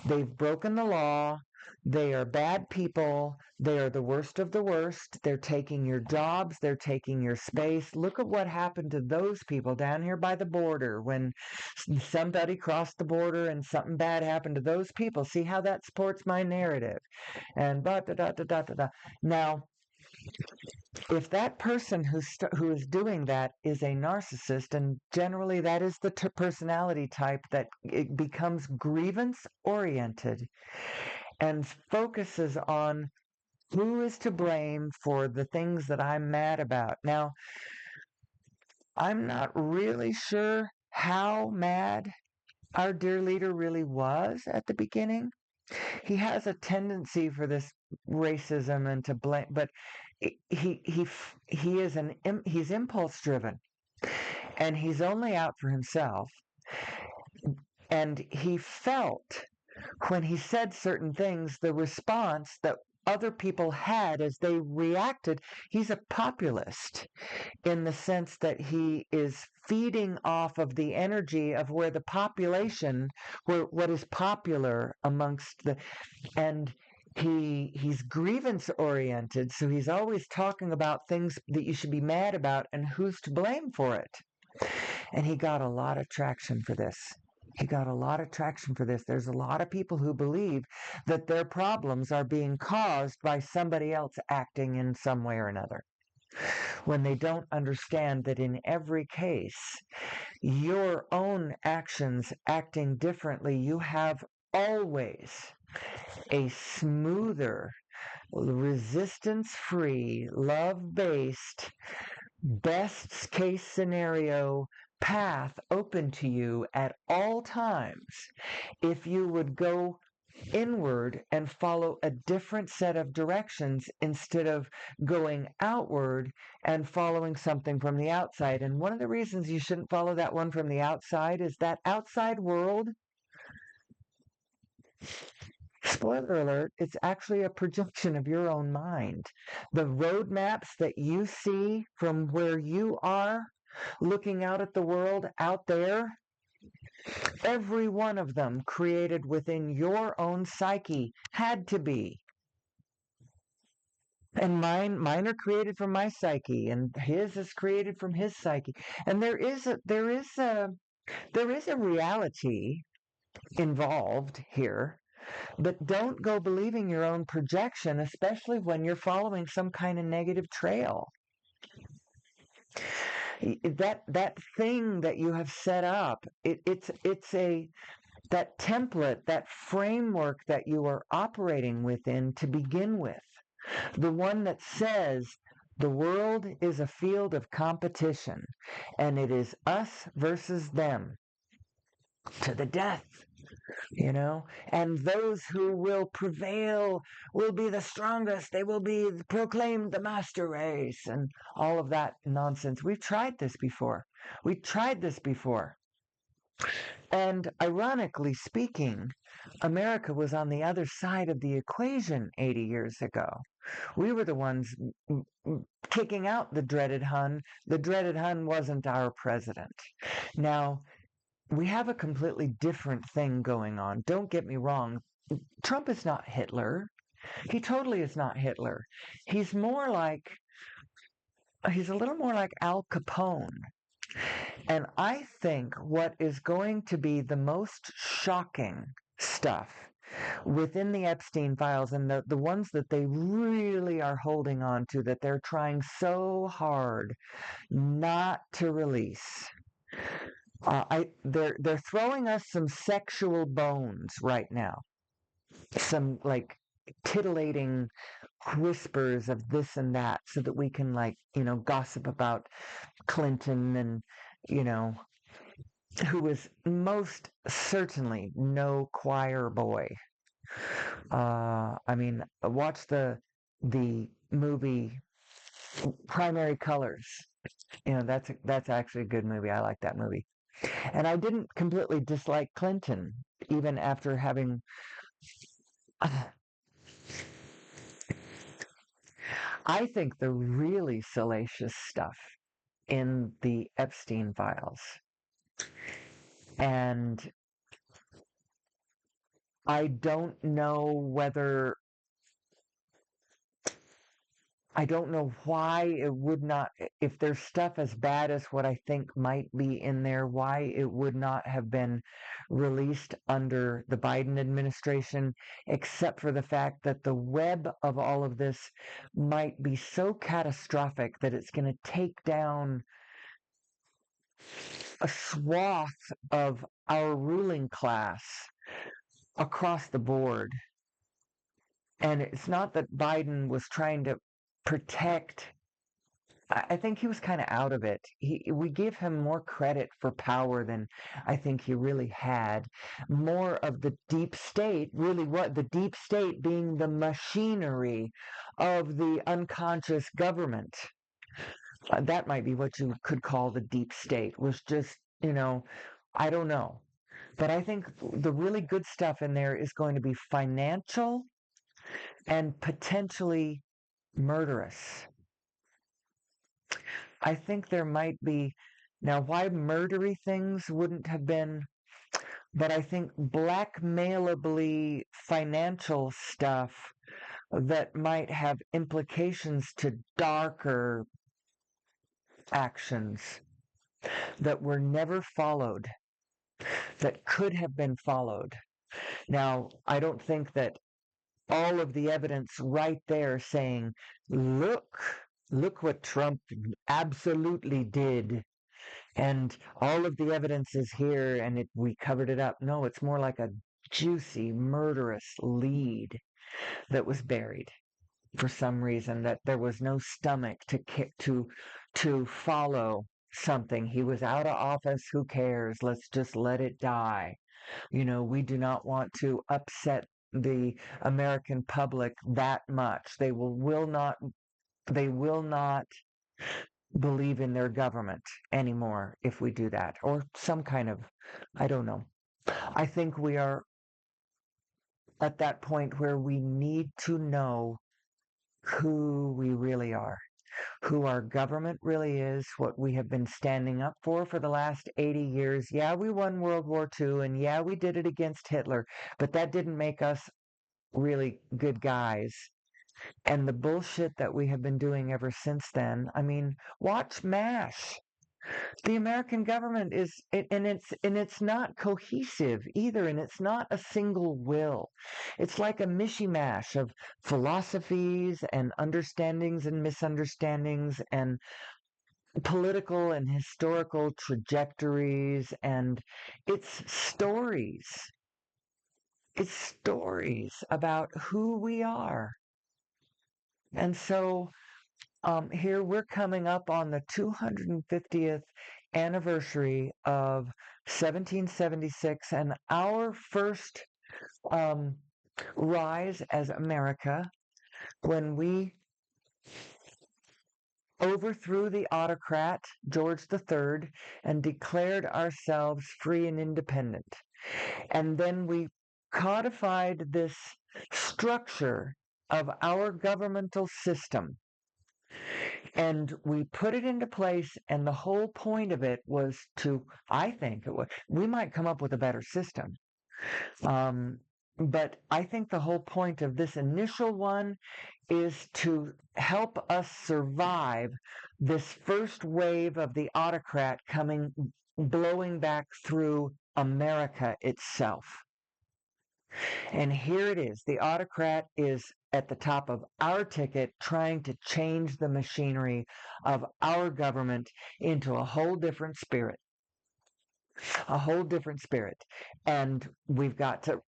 They've broken the law. They are bad people. They are the worst of the worst. They're taking your jobs. They're taking your space. Look at what happened to those people down here by the border when somebody crossed the border and something bad happened to those people. See how that supports my narrative. And da da da da da da. Now, if that person who is doing that is a narcissist, and generally that is the personality type that it becomes grievance oriented and focuses on who is to blame for the things that I'm mad about. Now, I'm not really sure how mad our dear leader really was at the beginning. He has a tendency for this racism and to blame, but he's impulse driven, and he's only out for himself. And he felt when he said certain things, the response that other people had as they reacted. He's a populist in the sense that he is feeding off of the energy of where the population, where what is popular amongst the, and he's grievance oriented, so he's always talking about things that you should be mad about and who's to blame for it. And he got a lot of traction for this. There's a lot of people who believe that their problems are being caused by somebody else acting in some way or another, when they don't understand that in every case, your own actions acting differently, you have always a smoother, resistance-free, love-based, best case scenario path open to you at all times if you would go inward and follow a different set of directions instead of going outward and following something from the outside. And one of the reasons you shouldn't follow that one from the outside is that outside world, spoiler alert, it's actually a projection of your own mind. The roadmaps that you see from where you are looking out at the world out there, every one of them created within your own psyche, had to be. And mine are created from my psyche, and his is created from his psyche. And there is a reality involved here, but don't go believing your own projection, especially when you're following some kind of negative trail. That thing that you have set up, it's that template, that framework that you are operating within to begin with. The one that says the world is a field of competition and it is us versus them to the death, and those who will prevail will be the strongest. They will be proclaimed the master race and all of that nonsense. We've tried this before. We tried this before. And ironically speaking, America was on the other side of the equation 80 years ago. We were the ones kicking out the dreaded Hun. The dreaded Hun wasn't our president. Now, we have a completely different thing going on. Don't get me wrong. Trump is not Hitler. He totally is not Hitler. He's a little more like Al Capone. And I think what is going to be the most shocking stuff within the Epstein files, and the ones that they really are holding on to, that they're trying so hard not to release. They're throwing us some sexual bones right now, some like titillating whispers of this and that, so that we can gossip about Clinton and who was most certainly no choir boy. Watch the movie Primary Colors. That's actually a good movie. I like that movie. And I didn't completely dislike Clinton, even after having. I think the really salacious stuff in the Epstein files, and I don't know why it would not, if there's stuff as bad as what I think might be in there, why it would not have been released under the Biden administration, except for the fact that the web of all of this might be so catastrophic that it's going to take down a swath of our ruling class across the board. And it's not that Biden was trying to protect. I think he was kind of out of it. We give him more credit for power than I think he really had. More of the deep state, really what the deep state being the machinery of the unconscious government. That might be what you could call the deep state, was just, I don't know. But I think the really good stuff in there is going to be financial and potentially murderous. I think there might be, now why murdery things wouldn't have been, but I think blackmailably financial stuff that might have implications to darker actions that were never followed, that could have been followed. Now, I don't think that all of the evidence right there saying, look what Trump absolutely did, and all of the evidence is here and we covered it up. No, it's more like a juicy, murderous lead that was buried for some reason, that there was no stomach to follow something. He was out of office. Who cares? Let's just let it die. We do not want to upset the American public that much. They will not believe in their government anymore if we do that, or some kind of, I don't know. I think we are at that point where we need to know who we really are, who our government really is, what we have been standing up for the last 80 years. Yeah, we won World War II, and yeah, we did it against Hitler, but that didn't make us really good guys. And the bullshit that we have been doing ever since then, watch MASH. The American government it's not cohesive either, and it's not a single will. It's like a mishmash of philosophies and understandings and misunderstandings and political and historical trajectories, and it's stories. It's stories about who we are. And so here we're coming up on the 250th anniversary of 1776 and our first um, rise as America when we overthrew the autocrat George III and declared ourselves free and independent. And then we codified this structure of our governmental system and we put it into place, and the whole point of it was to, I think it was, we might come up with a better system. But I think the whole point of this initial one is to help us survive this first wave of the autocrat blowing back through America itself. And here it is. The autocrat is at the top of our ticket trying to change the machinery of our government into a whole different spirit. A whole different spirit. And we've got to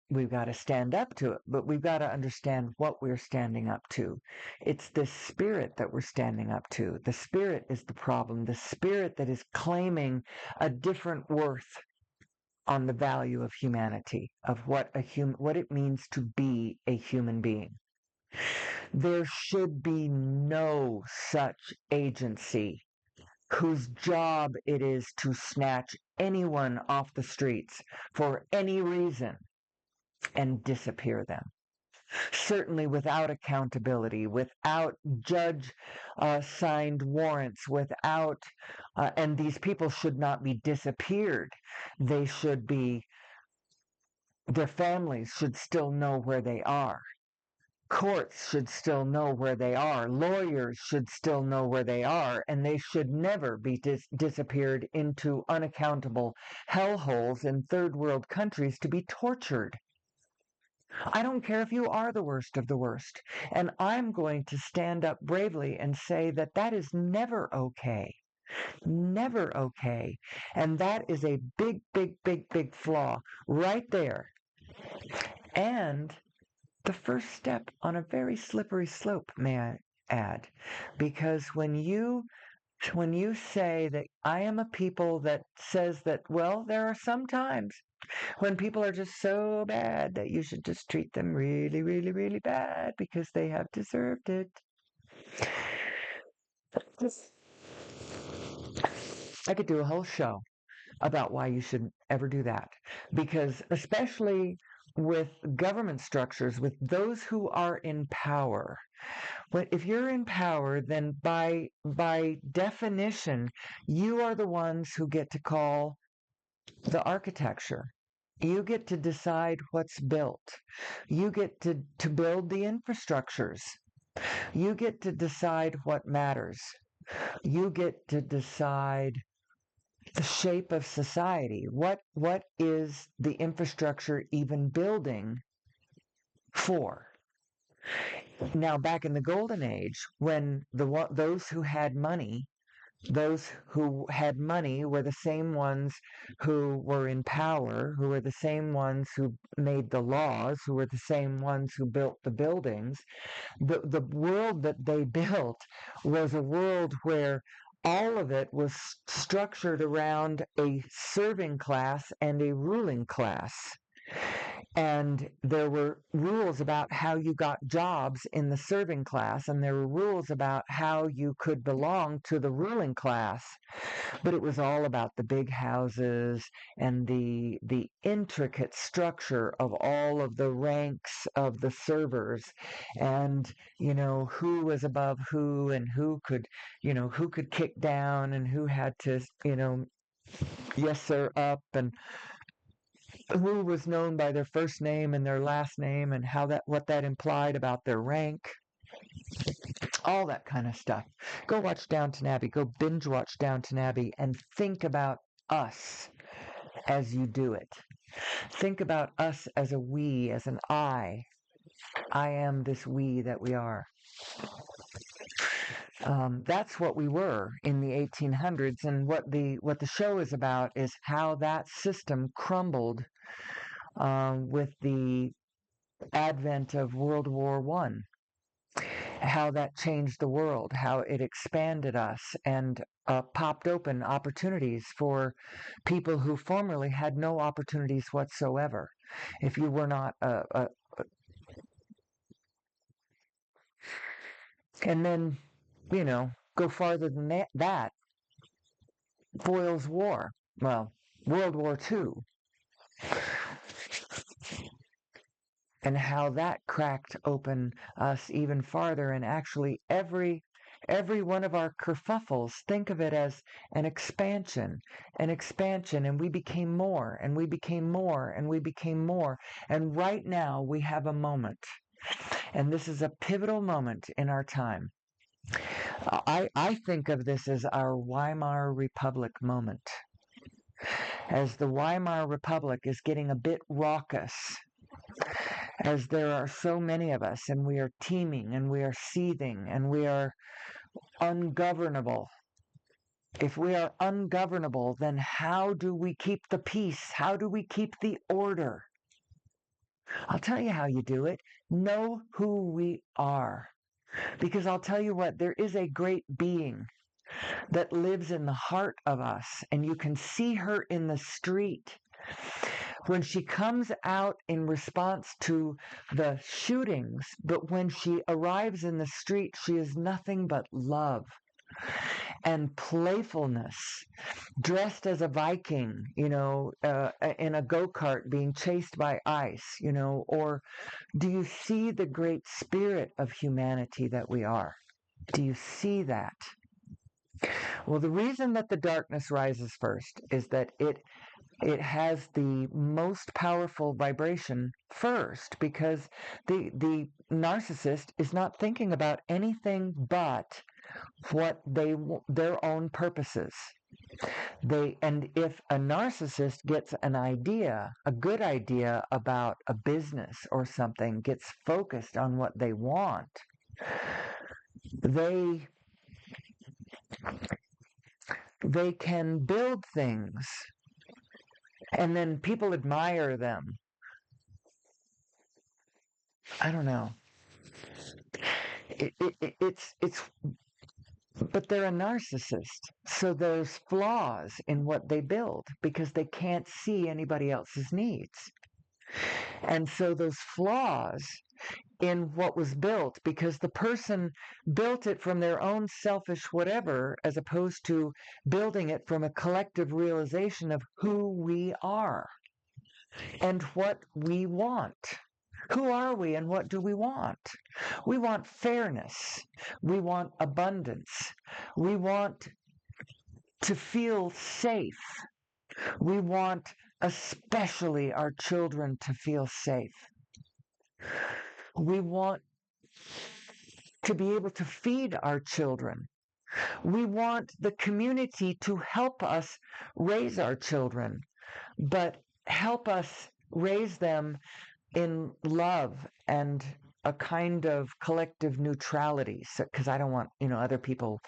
stand up to it, but we've got to understand what we're standing up to. It's this spirit that we're standing up to. The spirit is the problem. The spirit that is claiming a different worth on the value of humanity, of what it means to be a human being. There should be no such agency whose job it is to snatch anyone off the streets for any reason and disappear them. Certainly without accountability, without judge signed warrants, and these people should not be disappeared. They should be, their families should still know where they are. Courts should still know where they are. Lawyers should still know where they are, and they should never be disappeared into unaccountable hellholes in third world countries to be tortured. I don't care if you are the worst of the worst. And I'm going to stand up bravely and say that that is never okay. Never okay. And that is a big, big, big, big flaw right there. And the first step on a very slippery slope, may I add. Because when you say that I am a people that says that, well, there are some times when people are just so bad that you should just treat them really, really, really bad because they have deserved it. I could do a whole show about why you shouldn't ever do that. Because especially with government structures, with those who are in power, if you're in power, then by definition, you are the ones who get to call the architecture. You get to decide what's built. You get to build the infrastructures. You get to decide what matters. You get to decide the shape of society. What is the infrastructure even building for? Now, back in the golden age, when those who had money were the same ones who were in power, who were the same ones who made the laws, who were the same ones who built the buildings. The world that they built was a world where all of it was structured around a serving class and a ruling class. And there were rules about how you got jobs in the serving class, and there were rules about how you could belong to the ruling class. But it was all about the big houses and the intricate structure of all of the ranks of the servers, and who was above who, and who could kick down, and who had to yes sir up, and who was known by their first name and their last name, and what that implied about their rank, all that kind of stuff. Go watch Downton Abbey. Go binge watch Downton Abbey and think about us as you do it. Think about us as a we, as an I. I am this we that we are. That's what we were in the 1800s, and what the show is about is how that system crumbled with the advent of World War I. how that changed the world, how it expanded us and popped open opportunities for people who formerly had no opportunities whatsoever. If you were not and then, go farther than that, Foyle's War, well, World War II, and how that cracked open us even farther, and actually every one of our kerfuffles, think of it as an expansion, and we became more, and we became more, and we became more. And right now we have a moment, and this is a pivotal moment in our time. I think of this as our Weimar Republic moment. As the Weimar Republic is getting a bit raucous, as there are so many of us, and we are teeming, and we are seething, and we are ungovernable. If we are ungovernable, then how do we keep the peace? How do we keep the order? I'll tell you how you do it. Know who we are. Because I'll tell you what, there is a great being that lives in the heart of us, and you can see her in the street. When she comes out in response to the shootings, but when she arrives in the street, she is nothing but love and playfulness, dressed as a Viking, in a go-kart being chased by ice, or do you see the great spirit of humanity that we are? Do you see that? Well, the reason that the darkness rises first is that it has the most powerful vibration first, because the narcissist is not thinking about anything but their own purposes. And if a narcissist gets an idea, a good idea about a business or something, gets focused on what they want, they can build things, and then people admire them. I don't know. It's but they're a narcissist, so there's flaws in what they build because they can't see anybody else's needs. And so those flaws in what was built, because the person built it from their own selfish whatever, as opposed to building it from a collective realization of who we are and what we want. Who are we and what do we want? We want fairness. We want abundance. We want to feel safe. We want especially our children to feel safe. We want to be able to feed our children. We want the community to help us raise our children, but help us raise them in love and a kind of collective neutrality, because I don't want other people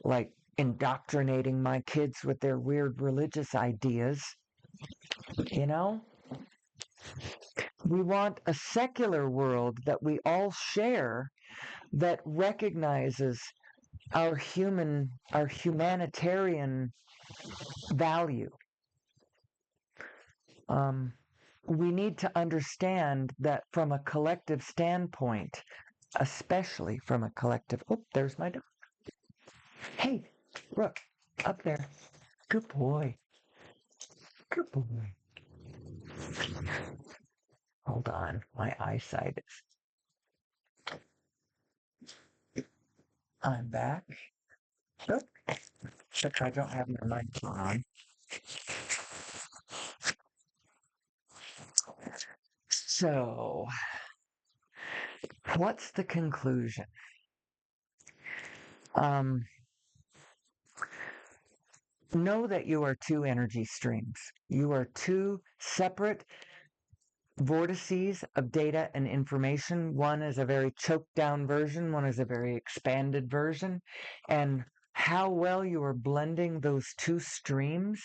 like indoctrinating my kids with their weird religious ideas. We want a secular world that we all share, that recognizes our humanitarian value. We need to understand that from a collective standpoint, especially from a collective. Oh, there's my dog. Hey, look, up there. Good boy. Good boy. Hold on, my eyesight is. I'm back. Oh, except I don't have my mic on. So, what's the conclusion? Know that you are two energy streams. You are two separate vortices of data and information. One is a very choked down version, one is a very expanded version. And how well you are blending those two streams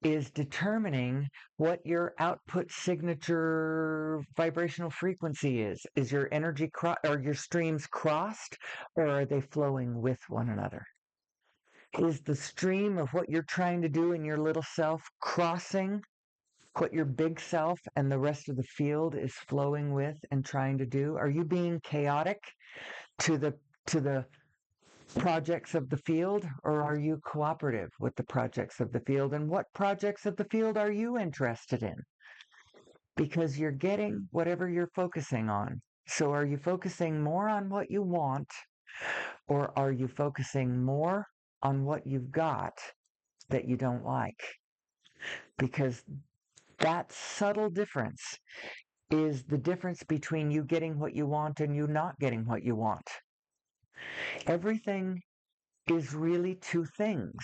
is determining what your output signature vibrational frequency is. Is your energy or your streams crossed, or are they flowing with one another? Is the stream of what you're trying to do in your little self crossing what your big self and the rest of the field is flowing with and trying to do? Are you being chaotic to the projects of the field, or are you cooperative with the projects of the field? And what projects of the field are you interested in? Because you're getting whatever you're focusing on. So are you focusing more on what you want, or are you focusing more on what you've got that you don't like? Because that subtle difference is the difference between you getting what you want and you not getting what you want. Everything is really two things: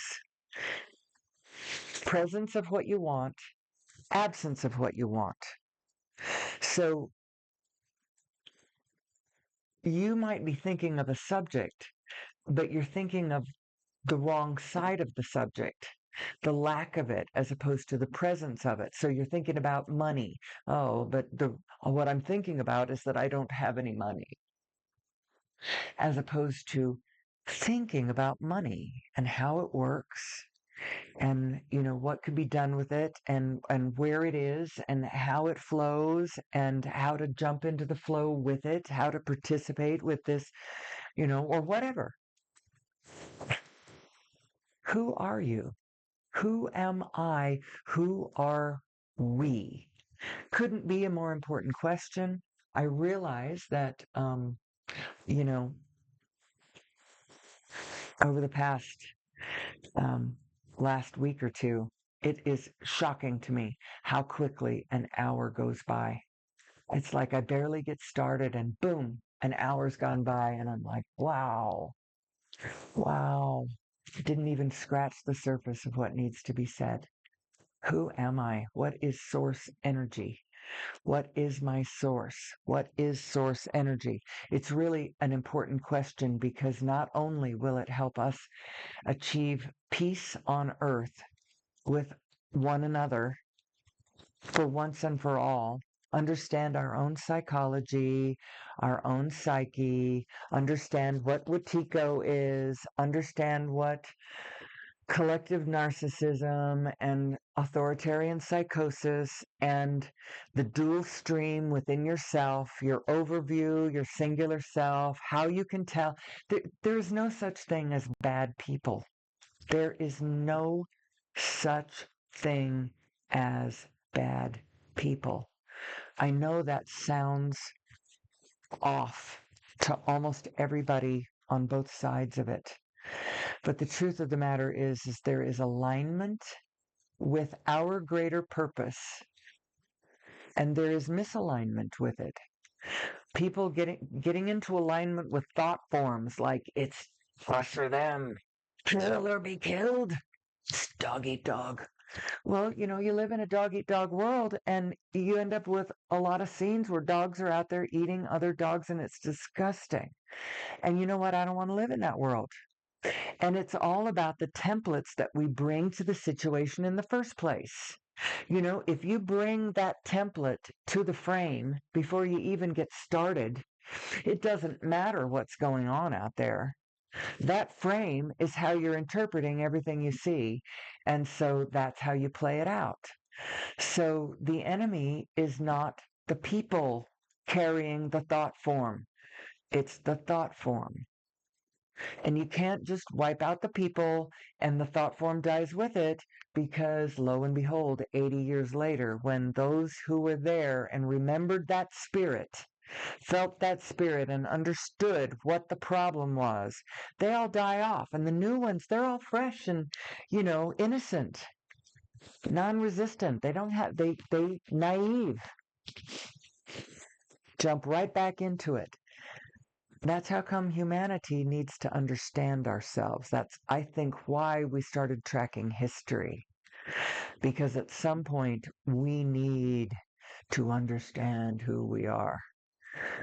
presence of what you want, absence of what you want. So you might be thinking of a subject, but you're thinking of the wrong side of the subject, the lack of it as opposed to the presence of it. So you're thinking about money. Oh, but what I'm thinking about is that I don't have any money, as opposed to thinking about money and how it works, and what could be done with it, and where it is and how it flows, and how to jump into the flow with it, how to participate with this, or whatever. Who are you? Who am I? Who are we? Couldn't be a more important question. I realize that over the past last week or two, it is shocking to me how quickly an hour goes by. It's like I barely get started and boom, an hour's gone by, and I'm like, wow, wow. Didn't even scratch the surface of what needs to be said. Who am I? What is source energy? What is my source? What is source energy? It's really an important question, because not only will it help us achieve peace on earth with one another for once and for all, understand our own psychology, our own psyche, understand what Watiko is, understand what collective narcissism and authoritarian psychosis and the dual stream within yourself, your overview, your singular self, how you can tell. There's no such thing as bad people. There is no such thing as bad people. I know that sounds off to almost everybody on both sides of it. But the truth of the matter is there is alignment with our greater purpose, and there is misalignment with it. People getting into alignment with thought forms like it's us or them, kill or be killed, it's dog eat dog. Well, you live in a dog eat dog world, and you end up with a lot of scenes where dogs are out there eating other dogs, and it's disgusting. And you know what? I don't want to live in that world. And it's all about the templates that we bring to the situation in the first place. If you bring that template to the frame before you even get started, it doesn't matter what's going on out there. That frame is how you're interpreting everything you see. And so that's how you play it out. So the enemy is not the people carrying the thought form. It's the thought form. And you can't just wipe out the people and the thought form dies with it, because lo and behold, 80 years later, when those who were there and remembered that spirit, felt that spirit and understood what the problem was, they all die off. And the new ones, they're all fresh and, innocent, non-resistant. They don't have, they naive, jump right back into it. That's how come humanity needs to understand ourselves. That's, I think, why we started tracking history. Because at some point, we need to understand who we are.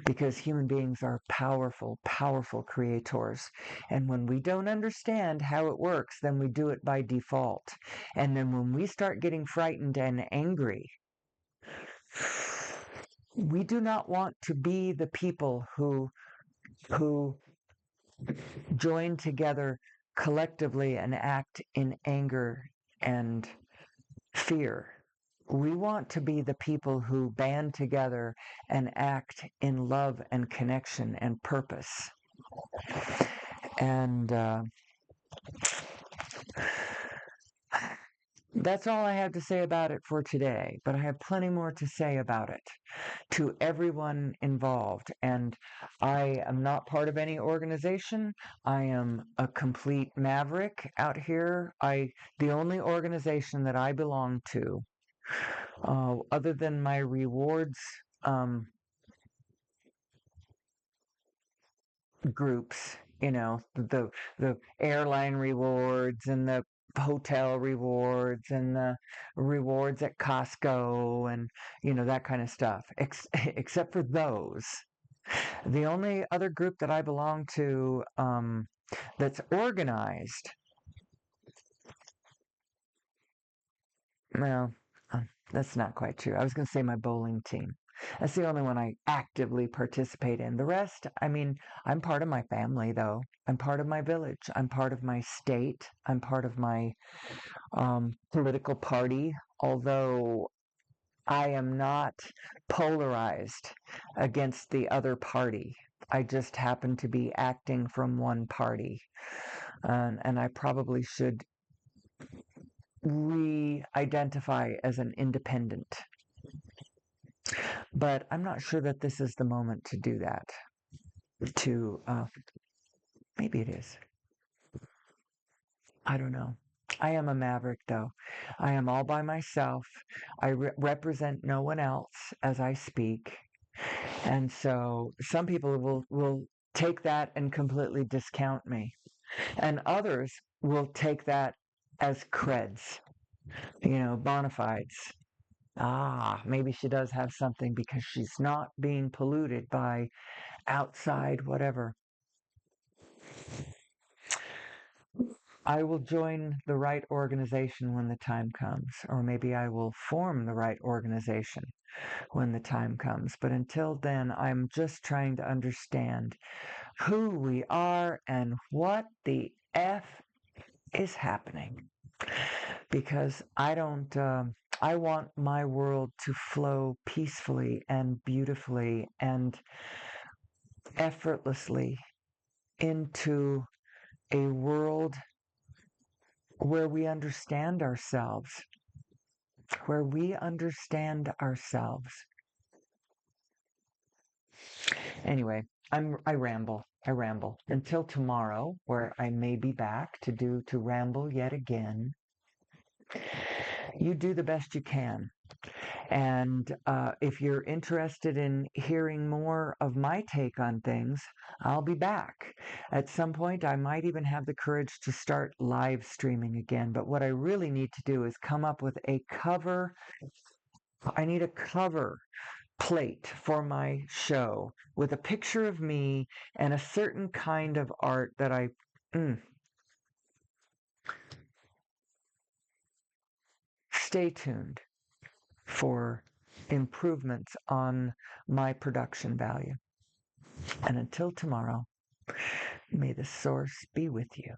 because human beings are powerful, powerful creators. And when we don't understand how it works, then we do it by default. And then when we start getting frightened and angry, we do not want to be the people who join together collectively and act in anger and fear. We want to be the people who band together and act in love and connection and purpose. And that's all I have to say about it for today, but I have plenty more to say about it to everyone involved. And I am not part of any organization. I am a complete maverick out here. The only organization that I belong to, other than my rewards um, groups, the airline rewards and the hotel rewards and the rewards at Costco and that kind of stuff. Except for those, the only other group that I belong to that's organized, well, that's not quite true. I was going to say my bowling team. That's the only one I actively participate in. The rest, I mean, I'm part of my family, though. I'm part of my village. I'm part of my state. I'm part of my political party, although I am not polarized against the other party. I just happen to be acting from one party. And I probably should re-identify as an independent. But I'm not sure that this is the moment to do that. Maybe it is. I don't know. I am a maverick, though. I am all by myself. I represent no one else as I speak. And so some people will take that and completely discount me. And others will take that as creds, bona fides. Maybe she does have something because she's not being polluted by outside whatever. I will join the right organization when the time comes, or maybe I will form the right organization when the time comes. But until then, I'm just trying to understand who we are and what the F is happening. Because I don't, I want my world to flow peacefully and beautifully and effortlessly into a world where we understand ourselves, where we understand ourselves. Anyway, I ramble. I ramble until tomorrow, where I may be back to ramble yet again. You do the best you can. And if you're interested in hearing more of my take on things, I'll be back. At some point, I might even have the courage to start live streaming again. But what I really need to do is come up with a cover. I need a cover plate for my show with a picture of me and a certain kind of art that stay tuned for improvements on my production value. And until tomorrow, may the source be with you.